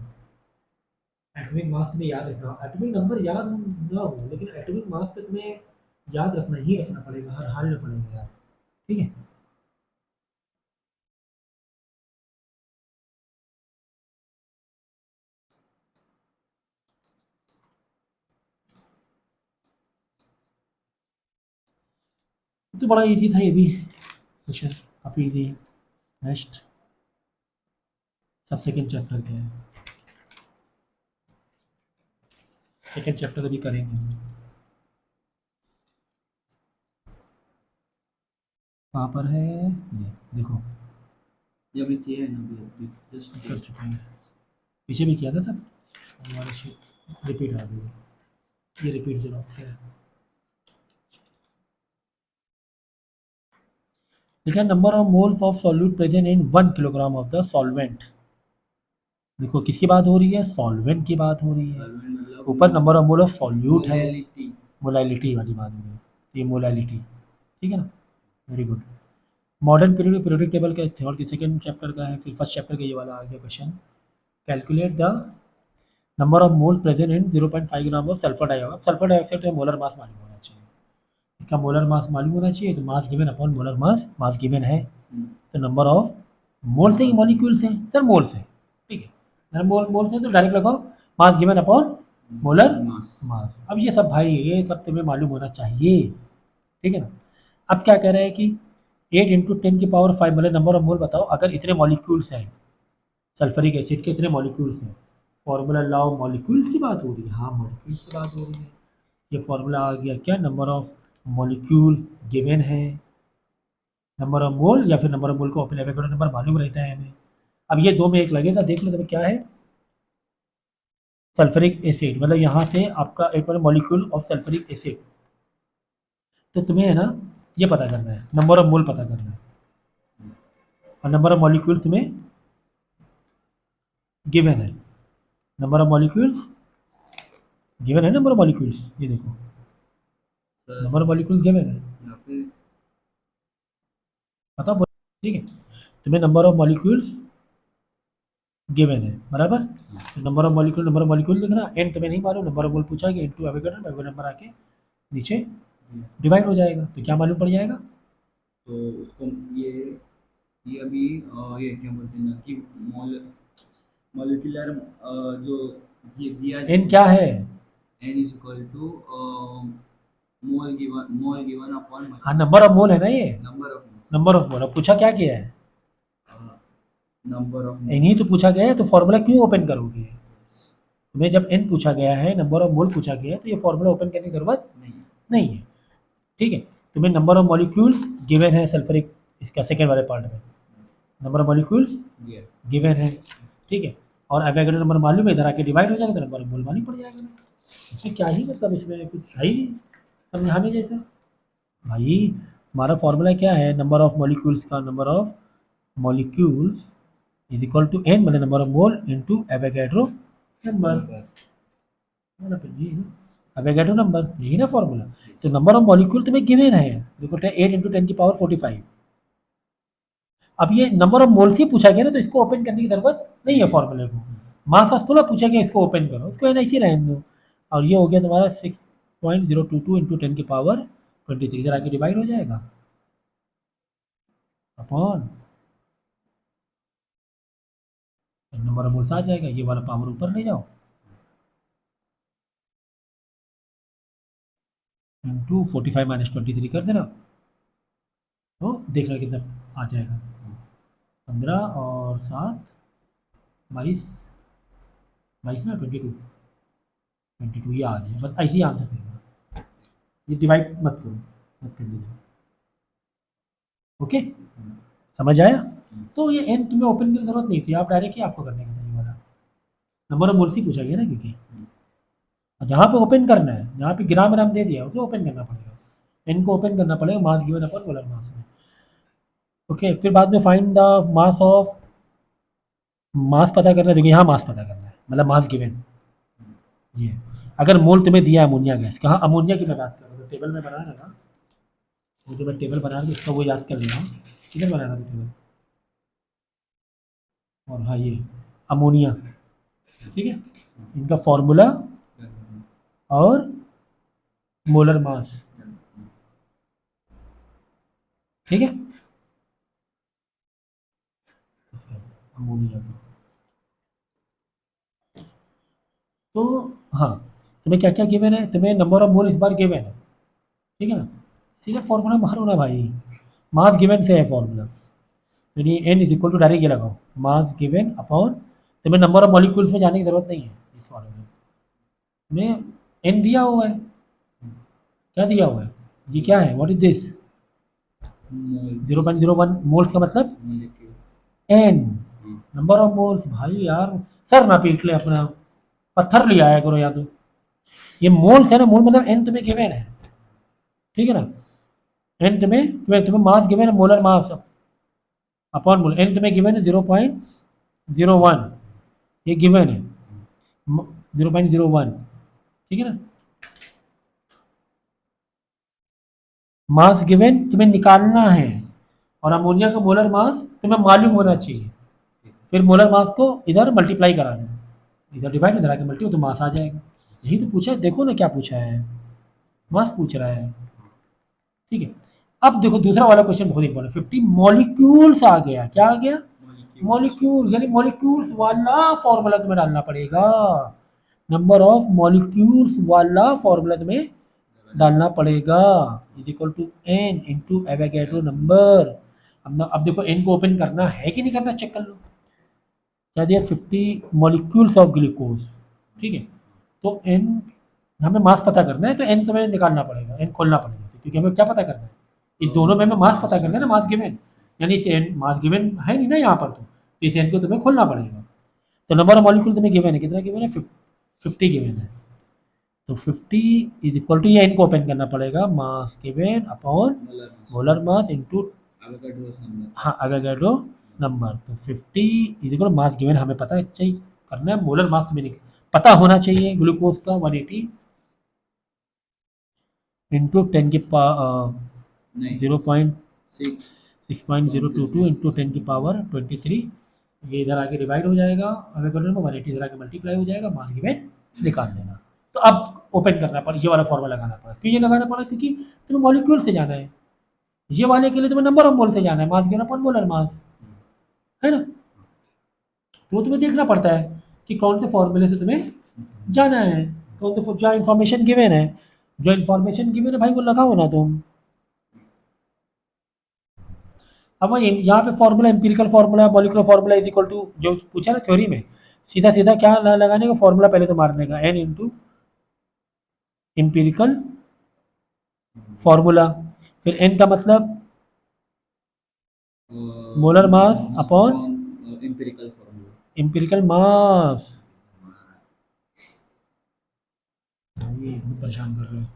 एटॉमिक मास तुम्हें याद रखना, एटॉमिक नंबर याद ना हो, लेकिन एटॉमिक मास तो तुम्हें याद रखना ही रखना पड़ेगा, हर हाल में पड़ेगा यार, ठीक है। तो बड़ा इजी था ये भी क्वेश्चन। काफ़ी इजी। नेक्स्ट सब सेकेंड चैप्टर के हैं, सेकेंड चैप्टर अभी करेंगे हम। कहाँ पर है ये देखो, ये अभी किया है ना, अभी जस्ट कर चुके हैं, पीछे भी किया था सब, हमारे शीट रिपीट आ गई है, ये रिपीट जेरोक्स है। देखिए number of moles of solute present in 1 kilogram of the solvent. देखो किसकी बात हो रही है, सॉल्वेंट की बात हो रही है। सॉल्वेंट मतलब ऊपर number of mole of solute है, मोलैलिटी। मोलैलिटी वाली बात हो रही है, ये मोलैलिटी, ठीक है ना, very good. Modern period periodic table का थर्ड के सेकंड चैप्टर का है, फिर फर्स्ट चैप्टर का ये वाला आ गया question. Calculate the number of mole present in 0.5 gram of sulphur dioxide. Sulphur dioxide तो मोलर मास मालूम होना चाहिए, इसका मोलर मास मालूम होना चाहिए, तो mass given upon molar mass, mass given है तो नंबर ऑफ मोल से ही मॉलिक्यूल्स हैं सर, मोल से, ठीक है, मोल से तो डायरेक्ट लगाओ mass given upon molar mass. Mass. अब ये सब भाई ये सब तुम्हें मालूम होना चाहिए, ठीक है ना। अब क्या कह रहे हैं कि 8 इंटू 10⁵ मतलब नंबर ऑफ मोल बताओ अगर इतने मॉलिक्यूल्स हैं, सल्फरिक एसिड के इतने मॉलिक्यूल्स हैं। फॉर्मूला लाओ, मॉलिक्यूल्स की बात हो रही है, हाँ मॉलिक्यूल्स की बात हो रही है। ये फॉर्मूला आ गया क्या, नंबर ऑफ मॉलिक्यूल्स गिवन है, नंबर ऑफ मोल या फिर नंबर ऑफ मोल को ओपन एवोगाड्रो नंबर मालूम रहता है हमें। अब ये दो में एक लगेगा, देख लो तो क्या है, सल्फरिक एसिड, मतलब यहाँ से आपका एक मॉलिक्यूल ऑफ सल्फरिक एसिड, तो तुम्हें है ना ये पता करना है, नंबर ऑफ मोल पता करना है, और नंबर ऑफ मॉलिक्यूल्स तुम्हें गिवन है, नंबर ऑफ मॉलिक्यूल्स गिवन है, नंबर ऑफ मॉलिक्यूल्स ये देखो, sir number of molecules given है, यहाँ पे पता बोल, ठीक है, तुम्हें नंबर ऑफ मॉलिक्यूल्स गिवन है बराबर। तो नंबर ऑफ मॉलिक्यूल लिखना, एन तुम्हें नहीं मालूम, नंबर ऑफ मोल पूछा कि इनटू एवोगाड्रो, एवोगाड्रो नंबर आके नीचे डिवाइड हो जाएगा, तो क्या मालूम पड़ जाएगा, तो उसको ये अभी ये क्या बोलते हैं ना कि मॉलिक्यूलर जो ये दिया एन क्या है, n is equal to mole given upon हाँ नंबर ऑफ मोल है ना ये, नंबर नंबर ऑफ मोल। अब पूछा क्या किया है, ऑफ एन ही तो पूछा गया है, तो फॉर्मूला क्यों ओपन करोगे, तुम्हें जब एन पूछा गया है, नंबर ऑफ मोल पूछा गया है, तो ये फॉर्मूला ओपन करने की जरूरत नहीं है, ठीक है। तुम्हें नंबर ऑफ मॉलिक्यूल्स गिवन है सल्फरिक, इसका सेकेंड वाले पार्ट में नंबर ऑफ मॉलिक्यूल्स गिवन है, ठीक है, और एवोगाड्रो नंबर मालूम है, इधर आके डिवाइड हो जाएगा तो नंबर ऑफ मोल मालूम पड़ जाएगा। इसमें क्या ही मतलब, इसमें कुछ है ही नहीं समझाने जैसा भाई। हमारा फॉर्मूला क्या है, नंबर ऑफ मॉलिक्यूल्स का, number of molecules is equal to N मतलब number of mole into Avogadro number, Avogadro number, यही ना फॉर्मूला। तो नंबर ऑफ मॉलिक्यूल तुम्हें गिवन है, देखो 8 इंटू 10⁴45। अब ये नंबर ऑफ मोल्स ही पूछा गया ना, तो इसको ओपन करने की जरूरत नहीं है फॉर्मूले को। मास थोड़ा पूछा गया इसको ओपन करो, इसको है ना इसी रहने दो, और ये हो गया तुम्हारा 6.022 इंटू 10⁻23, इधर आके डिवाइड हो जाएगा अपॉन नंबर ऑफ मोल्स आ जाएगा, ये वाला पावर ऊपर ले जाओ इंटू 45 माइनस 23 कर देना, तो देख लो कितना आ जाएगा, 15 और 7 22 22 ना 22 ये आ गया, बस ऐसे ही आंसर देगा, ये डिवाइड मत करो, मत कर लीजिए, ओके समझ आया। तो ये एन तुम्हें ओपन की जरूरत नहीं थी, आप डायरेक्ट ही आपको करने का था, ये वाला नंबर ऑफ मोल्स ही पूछा गया ना, क्योंकि जहाँ पे ओपन करना है, जहाँ पे ग्राम नाम दे दिया उसे ओपन करना पड़ेगा, एन को ओपन करना पड़ेगा, मास गिवन अपॉन मोलर मास में, ओके। फिर बाद में फाइंड द मास ऑफ, मास पता करना है, देखिए यहाँ मास पता करना है, मतलब मास गिवन ये, अगर मोल तुम्हें दिया अमोनिया गैस, कहाँ अमोनिया की मैं बात कर रहा हूँ, तो टेबल में बना रहा था, वो जो मैं टेबल बना रहा हूँ उसका वो याद कर लेना, किधर बना रहा था टेबल, और हाँ ये अमोनिया, ठीक है, इनका फॉर्मूला और मोलर मास, ठीक है, इसका अमोनिया का, तो हाँ तुम्हें क्या क्या गिवन है, तुम्हें नंबर ऑफ मोल इस बार गिवन है, ठीक है ना, सीधे फॉर्मूला मारो ना भाई, मास गिवन से है फॉर्मूला, तो ये n is equal to direct ये लगाओ मास गिवन अपॉन, तुम्हें नंबर ऑफ मॉलिक्यूल्स में जाने की जरूरत नहीं है इस वाले में एन दिया हुआ है। क्या दिया हुआ है? ये क्या है? What is this? Mole 0.01 moles का मतलब molecule. N, number of moles. भाई यार सर ना पीट ले अपना, पत्थर ले आया करो या तो। ये मोल्स है ना, मोल मतलब एन तुम्हें गिवन है, ठीक है ना। एन तुम्हें मास गिवन है, molar mass upon mole, n तुम्हें गिवन है 0.01, ये गिवन है 0.01, ठीक है ना। मास गिवन तुम्हें निकालना है, और अमोनिया का मोलर मास तुम्हें मालूम होना चाहिए। फिर मोलर मास को इधर मल्टीप्लाई करा देना, इधर डिवाइड इधर आके मल्टीप्लाई, तो मास आ जाएगा। यही तो पूछा है, देखो ना क्या पूछा है, मास पूछ रहा है, ठीक है। अब देखो दूसरा वाला क्वेश्चन बहुत इंपॉर्टेंट, 50 मॉलिक्यूल्स आ गया। क्या आ गया? मॉलिक्यूल्स, यानी मॉलिक्यूल्स वाला फॉर्मूला तुम्हें डालना पड़ेगा, नंबर ऑफ मॉलिक्यूल्स वाला फॉर्मूला तुम्हें डालना पड़ेगा, is equal to n into Avogadro number. अब देखो एन को ओपन करना है कि नहीं करना, चेक कर लो। क्या दिया? 50 मॉलिक्यूल्स ऑफ ग्लूकोज, ठीक है। तो एन, हमें मास पता करना है, तो एन तुम्हें निकालना पड़ेगा, एन खोलना पड़ेगा, क्योंकि हमें क्या पता करना है, इस दोनों में हमें मास पता करना है ना, मास गिवन, यानी इस एन मास गिवन है नहीं ना यहाँ पर, तो इस एन को तुम्हें खोलना पड़ेगा। तो नंबर ऑफ मॉलिक्यूल तुम्हें गिवन है, कितना गिवन है? 50 गिवन है। तो 50 इज इक्वल टू, ये एन को ओपन करना पड़ेगा, मास given upon molar mass into, हाँ एवोगैड्रो नंबर। तो 50 इज इक्वल मास गिवन हमें पता है, चाहिए करना है, मोलर मास तुम्हें पता होना चाहिए ग्लूकोज का 180 इंटू 10 की नहीं 6.022 इंटू 10 की पावर 23, ये इधर आके डिवाइड हो जाएगा, एवोगैड्रो नंबर 180 इधर आके मल्टीप्लाई हो जाएगा, मास गिवन निकाल लेना। तो अब ओपन करना पड़ा, ये वाला फॉर्मूला लगाना पड़ा। क्यों ये लगाना पड़ा? क्योंकि तुम्हें मॉलिक्यूल से जाना है, ये वाले के लिए तुम्हें नंबर ऑफ मोल से जाना है, मास गिवन अपॉन मोलर मास, है ना। तो तुम्हें देखना पड़ता है कि कौन से फॉर्मूले से तुम्हें जाना है, कौन से जो इन्फॉर्मेशन गिवन है, जो इन्फॉर्मेशन गिवन है भाई वो लगाओ ना तुम। अब वो यहाँ पे formula, empirical formula, molecular formula is equal to, जो पूछा ना थ्योरी में, सीधा सीधा क्या लगाने का फॉर्मूला, पहले तो मारने का एन इंटू एम्पिरिकल फॉर्मूला, फिर एन का मतलब molar mass upon empirical formula, empirical mass. परेशान कर रहे हो,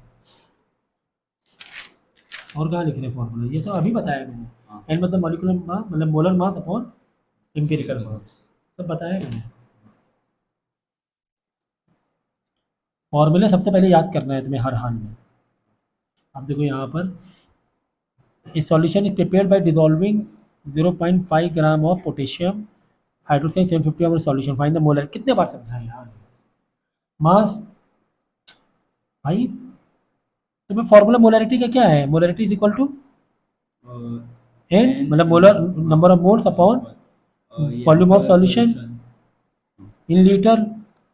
और कहाँ लिख रहे हैं फॉर्मूला, ये तो अभी बताया मैंने। एन मतलब मॉलिक्यूलर मास, मतलब मोलर मास अपॉन एम्पिरिकल मास, सब बताया मैंने। फॉर्मूले सबसे पहले याद करना है तुम्हें हर हाल में। अब देखो यहाँ पर, इस solution is prepared by dissolving 0.5 gram of potassium hydroxide 750 ml solution, find the molar. कितने बार समझाया यार मास भाई, तुम्हें फॉर्मूला मोलरिटी का क्या है? Molarity is equal to N, मतलब molar number of moles upon volume of solution in litre.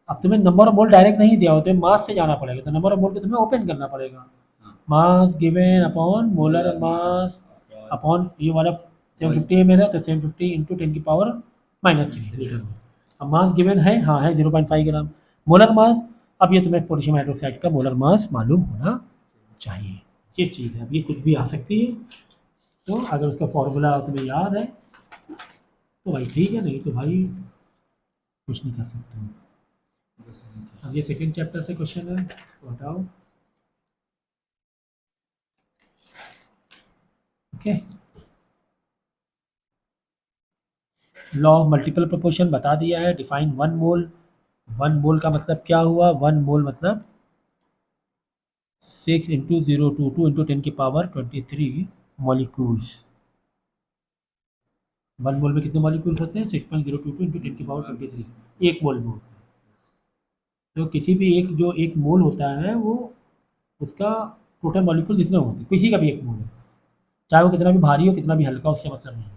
अब तुम्हें नंबर ऑफ मोल डायरेक्ट नहीं दिया हो, तुम्हें मास से जाना पड़ेगा, तो नंबर ऑफ मोल को तुम्हें ओपन करना पड़ेगा, मास given upon molar mass upon ये वाला 750 ml है, तो 750 इंटू 10 की पावर -3 लीटर में। अब मास गिवन है, हाँ है 0.5 ग्राम, मोलर मास, अब ये तुम्हें पोटेशियम हाइड्रोक्साइड का मोलर मास मालूम होना चाहिए, ये चीज़ है। अब ये कुछ भी आ सकती है, तो अगर उसका फॉर्मूला तुम्हें याद है तो भाई ठीक है, नहीं तो भाई कुछ नहीं कर सकते हो। अब ये सेकंड चैप्टर से क्वेश्चन है, तो हटाओ, okay. Law of multiple proportion बता दिया है, define one mole. One mole का मतलब क्या हुआ? वन मोल मतलब 6 इंटू 022 इंटू 10 की पावर 23 मॉलिक्यूल्स। वन मोल में कितने मॉलिक्यूल्स होते हैं? 6.022 इंटू 10 की पावर 23, एक मोल में होते हैं। तो किसी भी एक, जो एक मोल होता है वो, उसका टोटल मॉलिक्यूल जितने होते हैं, किसी का भी एक मोल है, चाहे वो कितना भी भारी हो कितना भी हल्का, उससे मतलब नहीं है।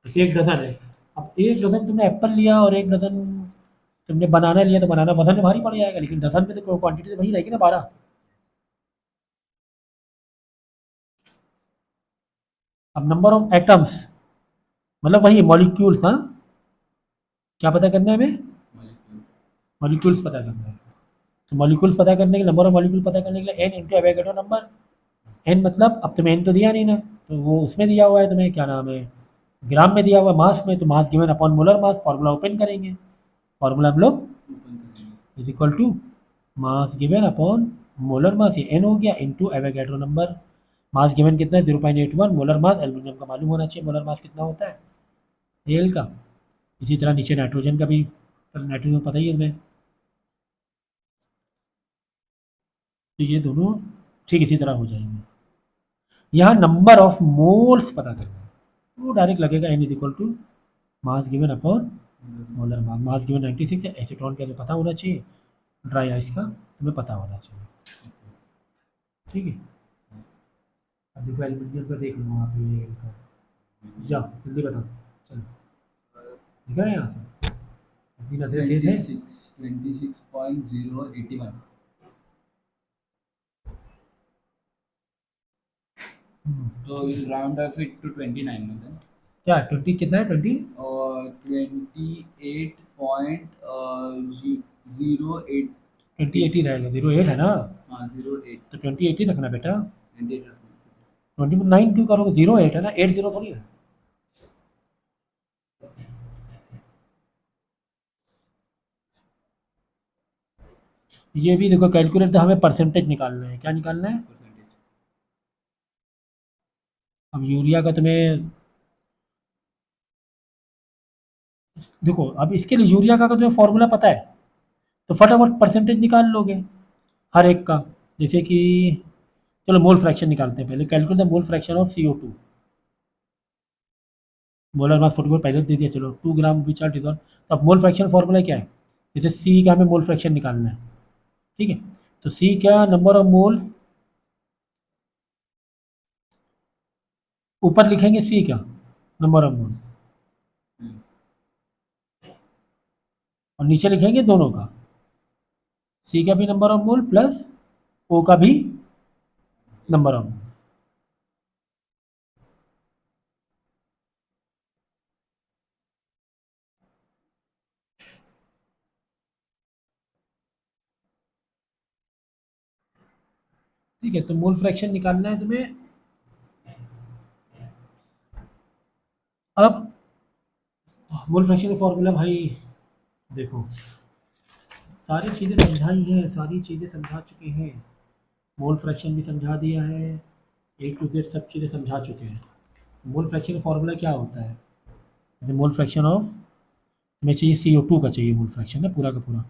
जैसे एक डजन है, अब एक डजन तुमने एप्पल लिया और एक डजन तुमने बनाना लिया, तो बनाना वजन में भारी पड़ जाएगा, लेकिन डजन में तो क्वांटिटी तो वही रहेगी ना, 12। अब नंबर ऑफ एटम्स, मतलब वही मॉलिक्यूल्स, हाँ क्या पता करना है हमें, molecule. मॉलिक्यूल्स पता करना है। तो मॉलिक्यूल्स पता करने के नंबर ऑफ मॉलिक्यूल पता करने के लिए n into Avogadro number. N मतलब अब तुम्हें एन तो दिया नहीं ना, तो वो उसमें दिया हुआ है तुम्हें, क्या नाम है, ग्राम में दिया हुआ है, मास में, तो mass given upon molar mass, formula open करेंगे, फार्मूला हम लोग Open करेंगे. Is equal to mass given upon molar mass, ये एन हो गया, into Avogadro number. Mass given कितना है 0.81, मोलर मास एल्यूमिनियम का मालूम होना चाहिए मोलर मास कितना होता है एल का। इसी तरह नीचे नाइट्रोजन का भी, नाइट्रोजन पता ही है तुम्हें। तो ये दोनों ठीक इसी तरह हो जाएंगे। यहाँ नंबर ऑफ मोल्स पता करना है, तो डायरेक्ट लगेगा n is equal to mass given upon molar mass. Mass given 96 है, एसीटोन का तो पता होना चाहिए, ड्राई आइस का तुम्हें पता होना चाहिए, ठीक है। अब देखो एल्यूमिनियम का देख लो वहाँ पे ये का, जाओ जल्दी बताओ, चलो दिख रहा है यहाँ से, अपनी नजरें तेज है। 26.081. So we'll round off it to 29 then. क्या 20 कितना है 20, 28.08. 2080 रहेगा, 08 है ना, हाँ 08. तो 2080 रखना बेटा। 28. 29 क्यों करोगे, 08 है ना, 80 थोड़ी है। ये भी देखो कैलकुलेट, तो हमें परसेंटेज निकालना है, क्या निकालना है। Percentage. अब यूरिया का तुम्हें देखो, अब इसके लिए यूरिया का अगर तुम्हें फॉर्मूला पता है तो फटाफट परसेंटेज निकाल लोगे हर एक का। जैसे कि चलो मोल फ्रैक्शन निकालते हैं पहले, calculate the mole fraction of CO2, molar mass 44 पहले दे दिया, चलो 2 ग्राम विच आर डिजॉल्व। तो अब मोल फ्रैक्शन फॉर्मूला क्या है, जैसे सी का हमें मोल फ्रैक्शन निकालना है, ठीक है। तो सी क्या, नंबर ऑफ मोल्स, ऊपर लिखेंगे सी का नंबर ऑफ मोल्स हम्म. और नीचे लिखेंगे दोनों का, सी का भी number of mole plus O का भी नंबर ऑफ मोल्स। ठीक है, तो मोल फ्रैक्शन निकालना है तुम्हें। अब मोल फ्रैक्शन का फॉर्मूला भाई देखो, सारी चीज़ें समझाई हैं, सारी चीज़ें समझा चुके हैं, मोल फ्रैक्शन भी समझा दिया है, ए टू जेड सब चीज़ें समझा चुके हैं। मोल फ्रैक्शन का फॉर्मूला क्या होता है, जैसे मोल फ्रैक्शन ऑफ, हमें चाहिए CO2 का चाहिए मोल फ्रैक्शन है पूरा का पूरा,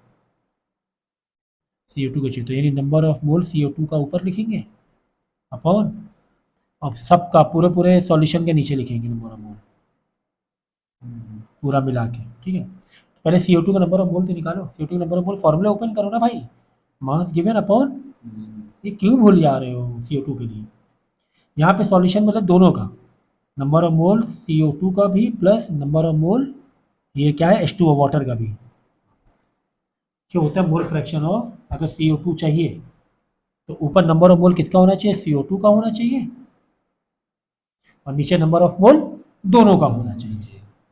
CO2 का चाहिए, तो यानी नंबर ऑफ मोल CO2 का ऊपर लिखेंगे अपॉन, अब सबका पूरे पूरे सॉल्यूशन के नीचे लिखेंगे नंबर ऑफ मोल पूरा मिला के, ठीक है। तो पहले CO2 का नंबर ऑफ मोल तो निकालो, CO2 का number of mole formula open करो ना भाई, मास गिवन अपॉन, ये क्यों भूल जा रहे हो CO2 के लिए। यहाँ पे सॉल्यूशन मतलब दोनों का, नंबर ऑफ मोल CO2 का भी प्लस नंबर ऑफ मोल ये क्या है H2O वाटर का भी। क्या होता है मोल फ्रैक्शन ऑफ, अगर CO2 चाहिए तो ऊपर नंबर ऑफ मोल किसका होना चाहिए, CO2 का होना चाहिए, और नीचे नंबर ऑफ मोल दोनों का होना चाहिए,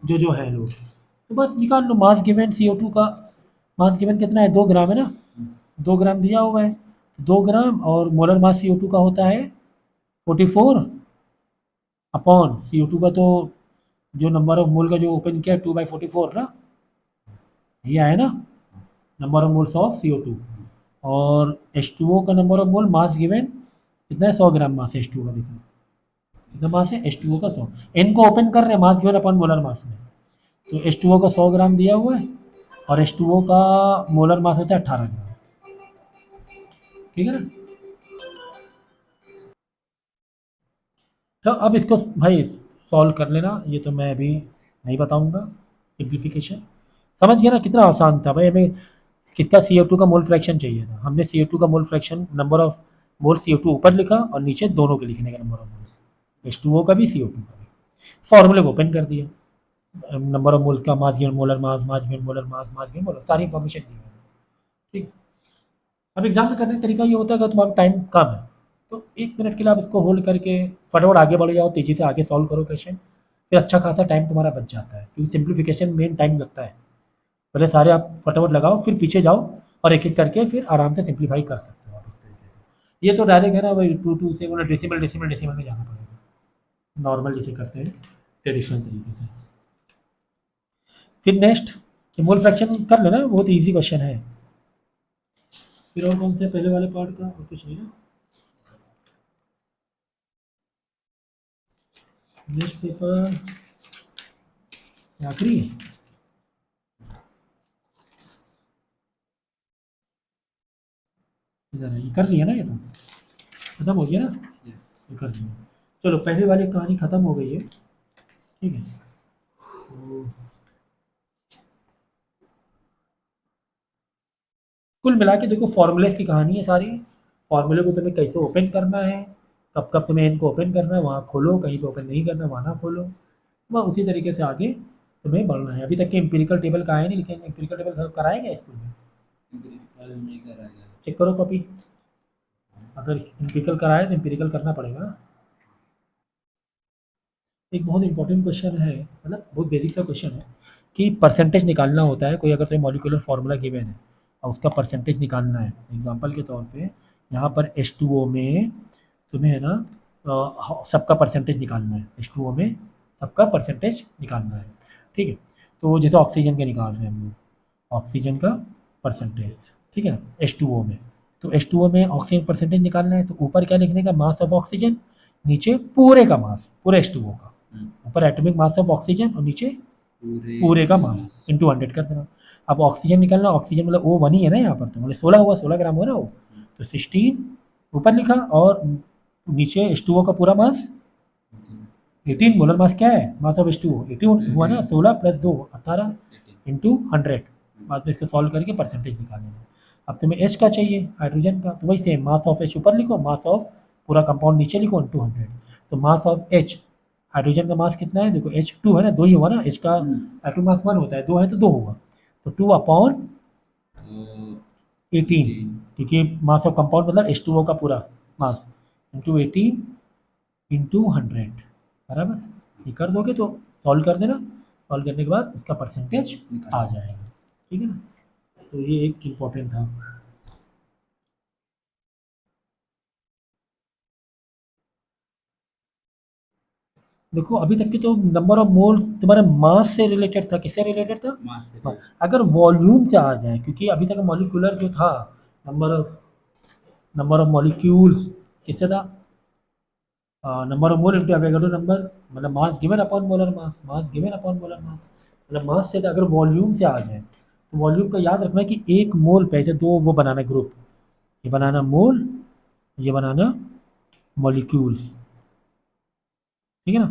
जो है लोग। तो बस निकाल लो मास गिवन CO2 का, मास गिवन कितना है 2 ग्राम है ना, 2 ग्राम दिया हुआ है, 2 ग्राम, और मोलर मास CO2 का होता है 44 अपॉन CO2 का, तो जो नंबर ऑफ मोल का जो ओपन किया 2/44 ना, ये आया ना number of moles of CO2, और H2O का number of mole mass given कितना है 100 ग्राम मास है H2O का, देखो कितना मास है H2O का 100, एन को ओपन कर रहे हैं मास गिवन अपॉन मोलर मास में, तो H2O का 100 ग्राम दिया हुआ है, और H2O का मोलर मास होता है 18 ग्राम, ठीक है ना। तो अब इसको भाई सॉल्व कर लेना, ये तो मैं अभी नहीं बताऊंगा, सिंप्लीफिकेशन समझ गया ना, कितना आसान था भाई। हमें किसका CO2 का मोल फ्रैक्शन चाहिए था, हमने CO2 का mole fraction number of mole CO2 ऊपर लिखा और नीचे दोनों के लिखने का नंबर ऑफ मोल्स, H2O का भी CO2 का भी, फॉर्मूले को ओपन कर दिया, नंबर ऑफ मोल्स का, mass given molar mass, mass given molar mass, mass given molar, सारी इन्फॉर्मेशन दी है, ठीक। अब एग्जाम में करने का तरीका ये होता है कि तुम्हारा टाइम कम है तो 1 मिनट के लिए आप इसको होल्ड करके फटाफट आगे बढ़ जाओ, तेज़ी से आगे सॉल्व करो क्वेश्चन, फिर अच्छा खासा टाइम तुम्हारा बच जाता है, क्योंकि सिंप्लीफिकेशन मेन टाइम लगता है। पहले सारे आप फटाफट लगाओ, फिर पीछे जाओ और एक एक करके फिर आराम से सिंप्लीफाई कर सकते हो आप इस तरीके से। ये तो डायरेक्ट है ना भाई, टू टू से मतलब डेसिमल डेसिमल डेसिमल में जाना पड़ेगा, नॉर्मल जैसे करते हैं ट्रेडिशनल तरीके से। फिर नेक्स्ट मोल फ्रैक्शन कर लेना, बहुत ईजी क्वेश्चन है। फिर और कौन से पहले वाले पार्ट का, और कुछ नहीं ना। नेक्स्ट पेपर आखिरी इधर है, ये कर लिया ना, ये तो खत्म हो गया ना, Yes. ये कर लिया। चलो पहले वाली कहानी खत्म हो गई है, ठीक है। तो कुल मिला के देखो फॉर्मूलेस की कहानी है सारी। फॉर्मूले को तुम्हें कैसे ओपन करना है, कब कब तुम्हें इनको ओपन करना है, वहाँ खोलो, कहीं पे ओपन नहीं करना वहाँ ना खोलो। वह उसी तरीके से आगे तुम्हें बढ़ना है। अभी तक के एम्पिरिकल टेबल का आए नहीं, लेकिन एम्पिरिकल टेबल कराएंगे स्कूल में, Empirical नहीं कराएगा। चेक करो कॉपी। अगर एम्पिरिकल कराए तो एम्पिरिकल करना पड़ेगा ना। एक बहुत इंपॉर्टेंट क्वेश्चन है, मतलब बहुत बेसिक सा क्वेश्चन है कि परसेंटेज निकालना होता है। कोई अगर तुम्हें मॉलिक्यूलर फार्मूला गिवन है और उसका परसेंटेज निकालना है, एग्जांपल के तौर पे यहाँ पर H2O में तुम्हें है ना सबका परसेंटेज निकालना है। H2O में सबका परसेंटेज निकालना है, ठीक है। तो जैसे ऑक्सीजन का निकाल रहे हैं हम लोग, ऑक्सीजन का परसेंटेज, ठीक है ना, H2O में। तो H2O में ऑक्सीजन परसेंटेज निकालना है, तो ऊपर क्या लिखने का, मास ऑफ ऑक्सीजन, नीचे पूरे का मास, पूरे H2O का, ऊपर एटॉमिक मास ऑफ ऑक्सीजन और नीचे पूरे का मास इंटू 100 कर देना। अब ऑक्सीजन निकालना, ऑक्सीजन मतलब O 1 ही है ना यहाँ पर, तो मतलब 16 हुआ, 16 ग्राम हुआ ना वो, तो 16 ऊपर लिखा और नीचे H2O का पूरा मास 18 मोलर मास क्या है, मास ऑफ H2O 18 हुआ ना, 16 प्लस 2 18 इंटू 100। बाद में इसको सॉल्व करके परसेंटेज निकालना है। अब तुम्हें H का चाहिए, हाइड्रोजन का, तो वही सेम मास ऑफ H ऊपर लिखो, मास ऑफ पूरा कंपाउंड नीचे लिखो इंटू 100। तो मास ऑफ H, हाइड्रोजन का मास कितना है देखो, H2 है ना, 2 ही हुआ ना, H का एटॉमिक मास 1 होता है, 2 है तो 2 होगा, तो 2/18, क्योंकि मास ऑफ कंपाउंड मतलब H2O का पूरा मास इंटू 18 इंटू 100, बराबर। ये कर दोगे तो सॉल्व कर देना, सॉल्व करने के बाद उसका परसेंटेज आ जाएगा, ठीक है ना। तो ये एक इम्पोर्टेंट था। देखो अभी तक की तो नंबर ऑफ मोल्स तुम्हारे मास से रिलेटेड था, किससे रिलेटेड था, मास से हाँ। अगर वॉल्यूम से आ जाए, क्योंकि अभी तक मॉलिक्यूलर जो था, नंबर ऑफ मॉलिक्यूल्स किससे था, number of mole into Avogadro number, मतलब mass given upon molar mass, mass given upon molar mass, मतलब मास से था। अगर वॉल्यूम से आ जाए तो वॉल्यूम का याद रखना कि एक मोल पे, जैसे दो वो बनाना ग्रुप, ये बनाना मोल, ये बनाना मॉलिक्यूल्स, ठीक है ना।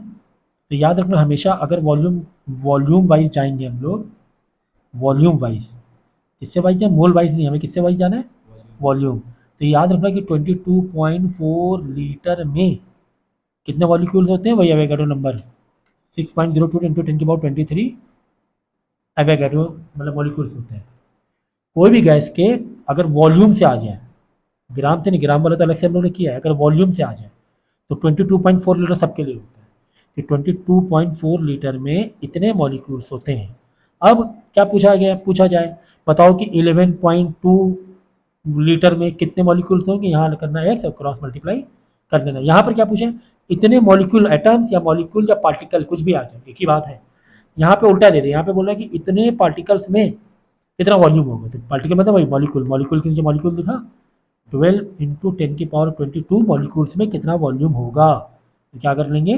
तो याद रखना हमेशा, अगर वॉल्यूम वॉल्यूम वाइज जाएंगे हम लोग, वॉल्यूम वाइज, किससे वाइज जाए, मोल वाइज नहीं, हमें किससे वाइज जाना है, वॉल्यूम। तो याद रखना कि 22.4 लीटर में कितने मॉलिक्यूल्स होते हैं, वही एवोगाड्रो नंबर 6.02 इंटू 10⁻23 एवोगाड्रो मतलब मॉलिक्यूल्स होते हैं। कोई भी गैस के अगर वॉल्यूम से आ जाए, ग्राम से नहीं, ग्राम वाला तो अलग से हम लोग ने किया है, अगर वॉल्यूम से आ जाए तो 22.4 लीटर सबके लिए होता है कि 22.4 लीटर में इतने मॉलिक्यूल्स होते हैं। अब क्या पूछा गया, पूछा जाए बताओ कि 11.2 लीटर में कितने मॉलिक्यूल्स होंगे, यहाँ करना है x और क्रॉस मल्टीप्लाई कर देना। यहाँ पर क्या पूछा है, इतने मॉलिक्यूल, एटम्स या मॉलिक्यूल या पार्टिकल कुछ भी आ जाए, एक ही बात है। यहाँ पे उल्टा दे दे, यहाँ पे बोल रहा है कि इतने पार्टिकल्स में कितना वॉल्यूम होगा, तो पार्टिकल मतलब वही मॉलिक्यूल, मॉलिक्यूल के नीचे मॉलिक्यूल लिखा, 12 इंटू 10⁻22 मॉलिक्यूल्स में कितना वॉल्यूम होगा, तो क्या कर लेंगे,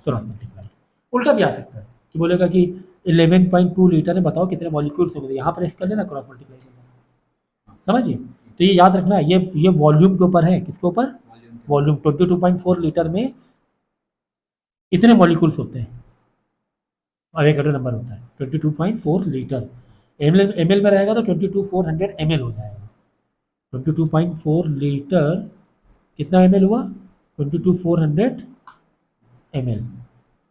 क्रॉस मल्टीप्लाई। उल्टा भी आ सकता है कि बोलेगा कि 11.2 लीटर में बताओ कितने मॉलिक्यूल्स होंगे, यहाँ पर इसका लेना क्रॉस मल्टीप्लाई कर लेना, समझिए। तो ये याद रखना, ये वॉल्यूम के ऊपर है, किसके ऊपर, वॉल्यूम। 22.4 लीटर में इतने मॉलिक्यूल्स होते हैं, एवोगाड्रो नंबर होता है 22.4 लीटर। एमएल में रहेगा तो 22,400 ml हो जाएगा। 22.4 लीटर कितना ml हुआ, 22,400 ml,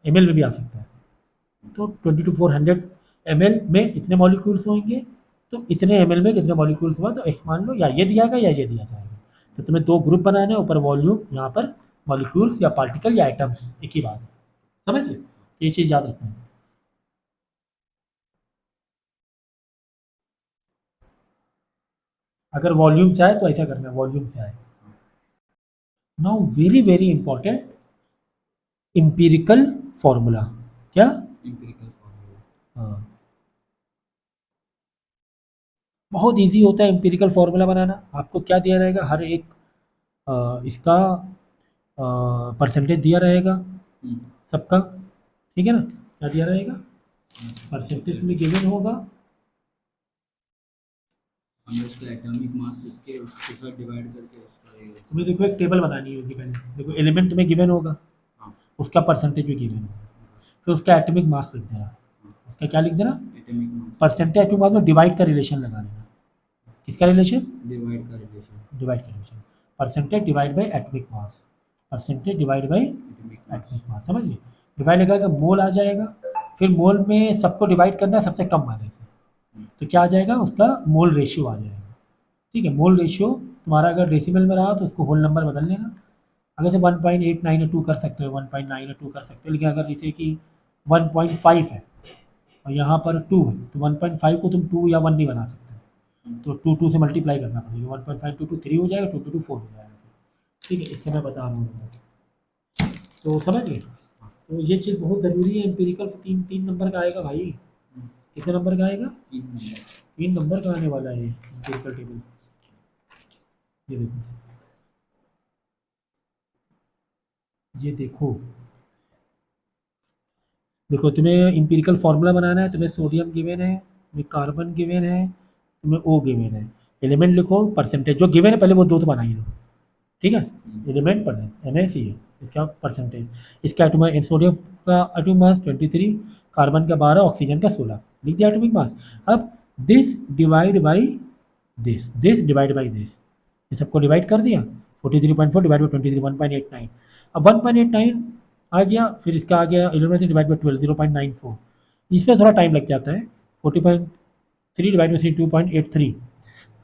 ml में भी आ सकता है। तो 22,400 ml में इतने मॉलिक्यूल्स होंगे, तो इतने ml में कितने मॉलिक्यूल्स हुआ, तो एक्स मान लो, या ये दिया जाएगा या ये दिया जाएगा। तो तुम्हें दो ग्रुप बनाना है, ऊपर वॉल्यूम, यहाँ पर मॉलिक्यूल्स या पार्टिकल या एटम्स, एक ही बात है, समझिए। ये चीज़ याद रखना है। अगर वॉल्यूम से आए तो ऐसा करना है, वॉल्यूम से आए। Now very very important, empirical formula. क्या? Empirical formula. हाँ, बहुत इजी होता है इंपिरिकल फार्मूला बनाना। आपको क्या दिया रहेगा, हर एक इसका परसेंटेज दिया रहेगा सबका, ठीक है ना? क्या दिया रहेगा, परसेंटेज तुम्हें गिवन होगा, हमें उसका एटॉमिक मास लिख के उसके साथ डिवाइड करके उसका ये तुम्हें देखो एक टेबल बनानी होगी पहले। देखो एलिमेंट तुम्हें गिवन होगा, हाँ उसका परसेंटेज भी गिवन होगा, फिर उसका एटॉमिक मास लिख देना। उसका क्या लिख देना, atomic mass percentage atomic mass में डिवाइड का रिलेशन लगा देना। किसका रिलेशन? डिवाइड का रिलेशन, डिवाइड का relation, percentage divide by atomic mass, percentage divide by atomic mass. Atomic mass, समझ गए? डिवाइड लगाएगा, मोल आ जाएगा, फिर मोल में सबको डिवाइड करना है सबसे कम वाले से, तो क्या आ जाएगा, उसका मोल रेशियो आ जाएगा। ठीक है, मोल रेशियो तुम्हारा अगर डेसिमल में रहा तो उसको होल नंबर बदल लेना। अगर से 1.892 कर सकते हो, 1.9 कर सकते हो, लेकिन अगर जैसे कि 1.5 है और यहाँ पर 2 है, तो 1.5 को तुम 2 या 1 नहीं बना सकते, तो 2 से मल्टीप्लाई करना पड़ेगा। 1.5 2 3 हो जाएगा, 2 2 4 हो जाएगा। ठीक है, इसका मैं बता रहा हूँ, तो समझ गए? तो ये चीज़ बहुत ज़रूरी है। एम्पिरिकल तीन नंबर का आएगा भाई। कितने नंबर का आएगा? 3 नंबर का आने वाला है एम्पिरिकल टेबल। ये देखो, ये देखो, देखो तुम्हें इंपिरिकल फार्मूला बनाना है, तुम्हें सोडियम गिवन है, तुम्हें कार्बन गिवन है, तुम्हें ओ गिवन है। एलिमेंट लिखो, परसेंटेज जो गिवन है पहले वो दो तो बना ही लो, ठीक है? एलिमेंट पर NaC है, इसका परसेंटेज, इसका एटॉमिक, सोडियम का एटॉमिक मास 23, कार्बन का 12, ऑक्सीजन का 16, लिख दिया एटॉमिक मास। अब this divide by this divide by this, ये सबको डिवाइड कर दिया। 43.4 डिवाइड बाई 23, 1.89। अब 1.89 आ गया, फिर इसका आ गया 11 से डिवाइड बाई 12, 0.94। इसमें थोड़ा टाइम लग जाता है। 40.3 डिवाइड बाई 2.83।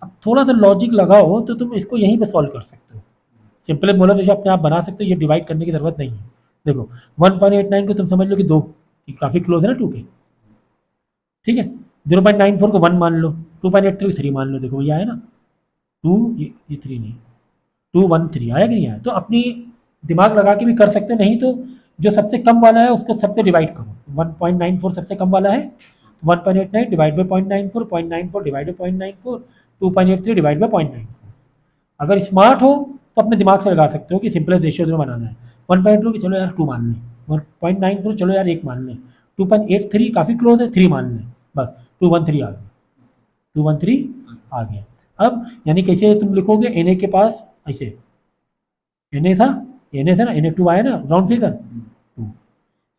अब थोड़ा सा लॉजिक लगाओ तो तुम इसको यहीं पे सॉल्व कर सकते हो। सिंपल मोलर रेशियो अपने आप बना सकते हो, ये डिवाइड करने की ज़रूरत नहीं है। देखो 1.89 को तुम समझ लो कि 2, काफ़ी क्लोज है ना 2 के, ठीक है? 0.94 को 1 मान लो, 2.83 को 3 मान लो। देखो ये आया ना 2, ये 3 नहीं, 213 आया कि नहीं आया? तो अपनी दिमाग लगा के भी कर सकते, नहीं तो जो सबसे कम वाला है उसको सबसे डिवाइड करो। 1.94 सबसे कम वाला है, 1.89 divide by 0.94, 0.94 divide by 0.94, 2.83 divide by 0.94। अगर स्मार्ट हो तो अपने दिमाग से लगा सकते हो कि सिंपलेस्ट रेशियो जो बनाना है। 1.2 की चलो यार 2 मान लें, 1.94 चलो यार 1 मान लें, 2.83 काफ़ी क्लोज है 3 मान लें, बस 213 आ गया, 213 आ गया। अब यानी कैसे तुम लिखोगे, Na के पास ऐसे Na था, Na था ना, Na2 आया ना राउंड फिगर 2,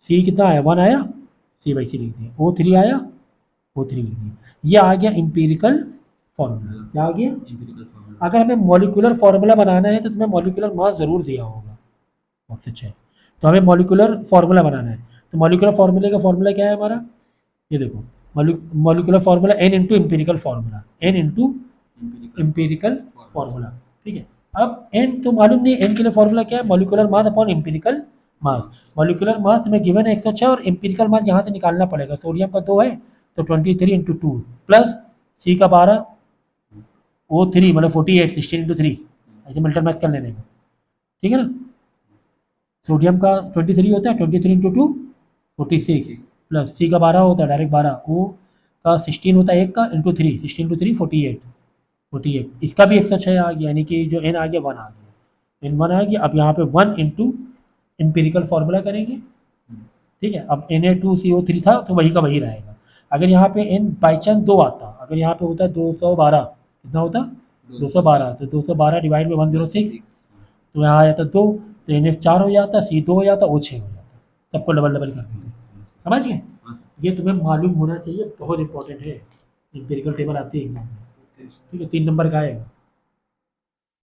C कितना आया 1 आया, C बाई C लिख दिया, O3 आया, O3 लिख दिया। ये आ गया इंपिरिकल फॉर्मूला। क्या आ गया? Empirical formula. अगर हमें मॉलिक्यूलर फार्मूला बनाना है तो तुम्हें मॉलिक्यूलर मास ज़रूर दिया होगा, बहुत अच्छा है। तो हमें मॉलिक्यूलर फार्मूला बनाना है, तो मॉलिक्यूलर फार्मूले का फार्मूला क्या है हमारा, ये देखो, molecular formula n into empirical formula, n into empirical formula, ठीक है? अब n तो मालूम नहीं, n के लिए फार्मूला क्या है, मॉलिक्यूलर मास अपॉन एम्पिरिकल मास। मॉलिक्यूलर मास तुम्हें गिवन है 106 और एम्पिरिकल मास यहाँ से निकालना पड़ेगा। सोडियम का 2 है तो 23 इंटू 2 प्लस C का 12, O3 मतलब 48, 16 इंटू 3, ऐसे मल्टर मैथ कर लेने का, ठीक है ना? सोडियम का 23 होता है, 23 इंटू 2 46, प्लस C का 12 होता है डायरेक्ट 12, O का 16 होता है, 1 का इंटू 3, 16 इंटू 3 48, इसका भी 106 आ गया, यानी कि जो n आ गया 1 आ गया, n 1 आ गया। अब यहाँ पे 1 इंटू एम्पिरिकल फार्मूला करेंगे, ठीक है? अब Na2CO3 था तो वही का वही रहेगा। अगर यहाँ पे n बाई चांस 2 आता, अगर यहाँ पे होता 212, कितना होता 212, तो 212 डिवाइड बाई 106, तो यहाँ आ जाता 2, तो NF 4 हो जाता, C 2 हो जाता, O 6 हो जाता, सबको डबल डबल कर देते। समझ गए? ये तुम्हें मालूम होना चाहिए, बहुत इंपॉर्टेंट है। एम्पिरिकल टेबल आती है एग्जाम में, ठीक है? 3 नंबर का आएगा।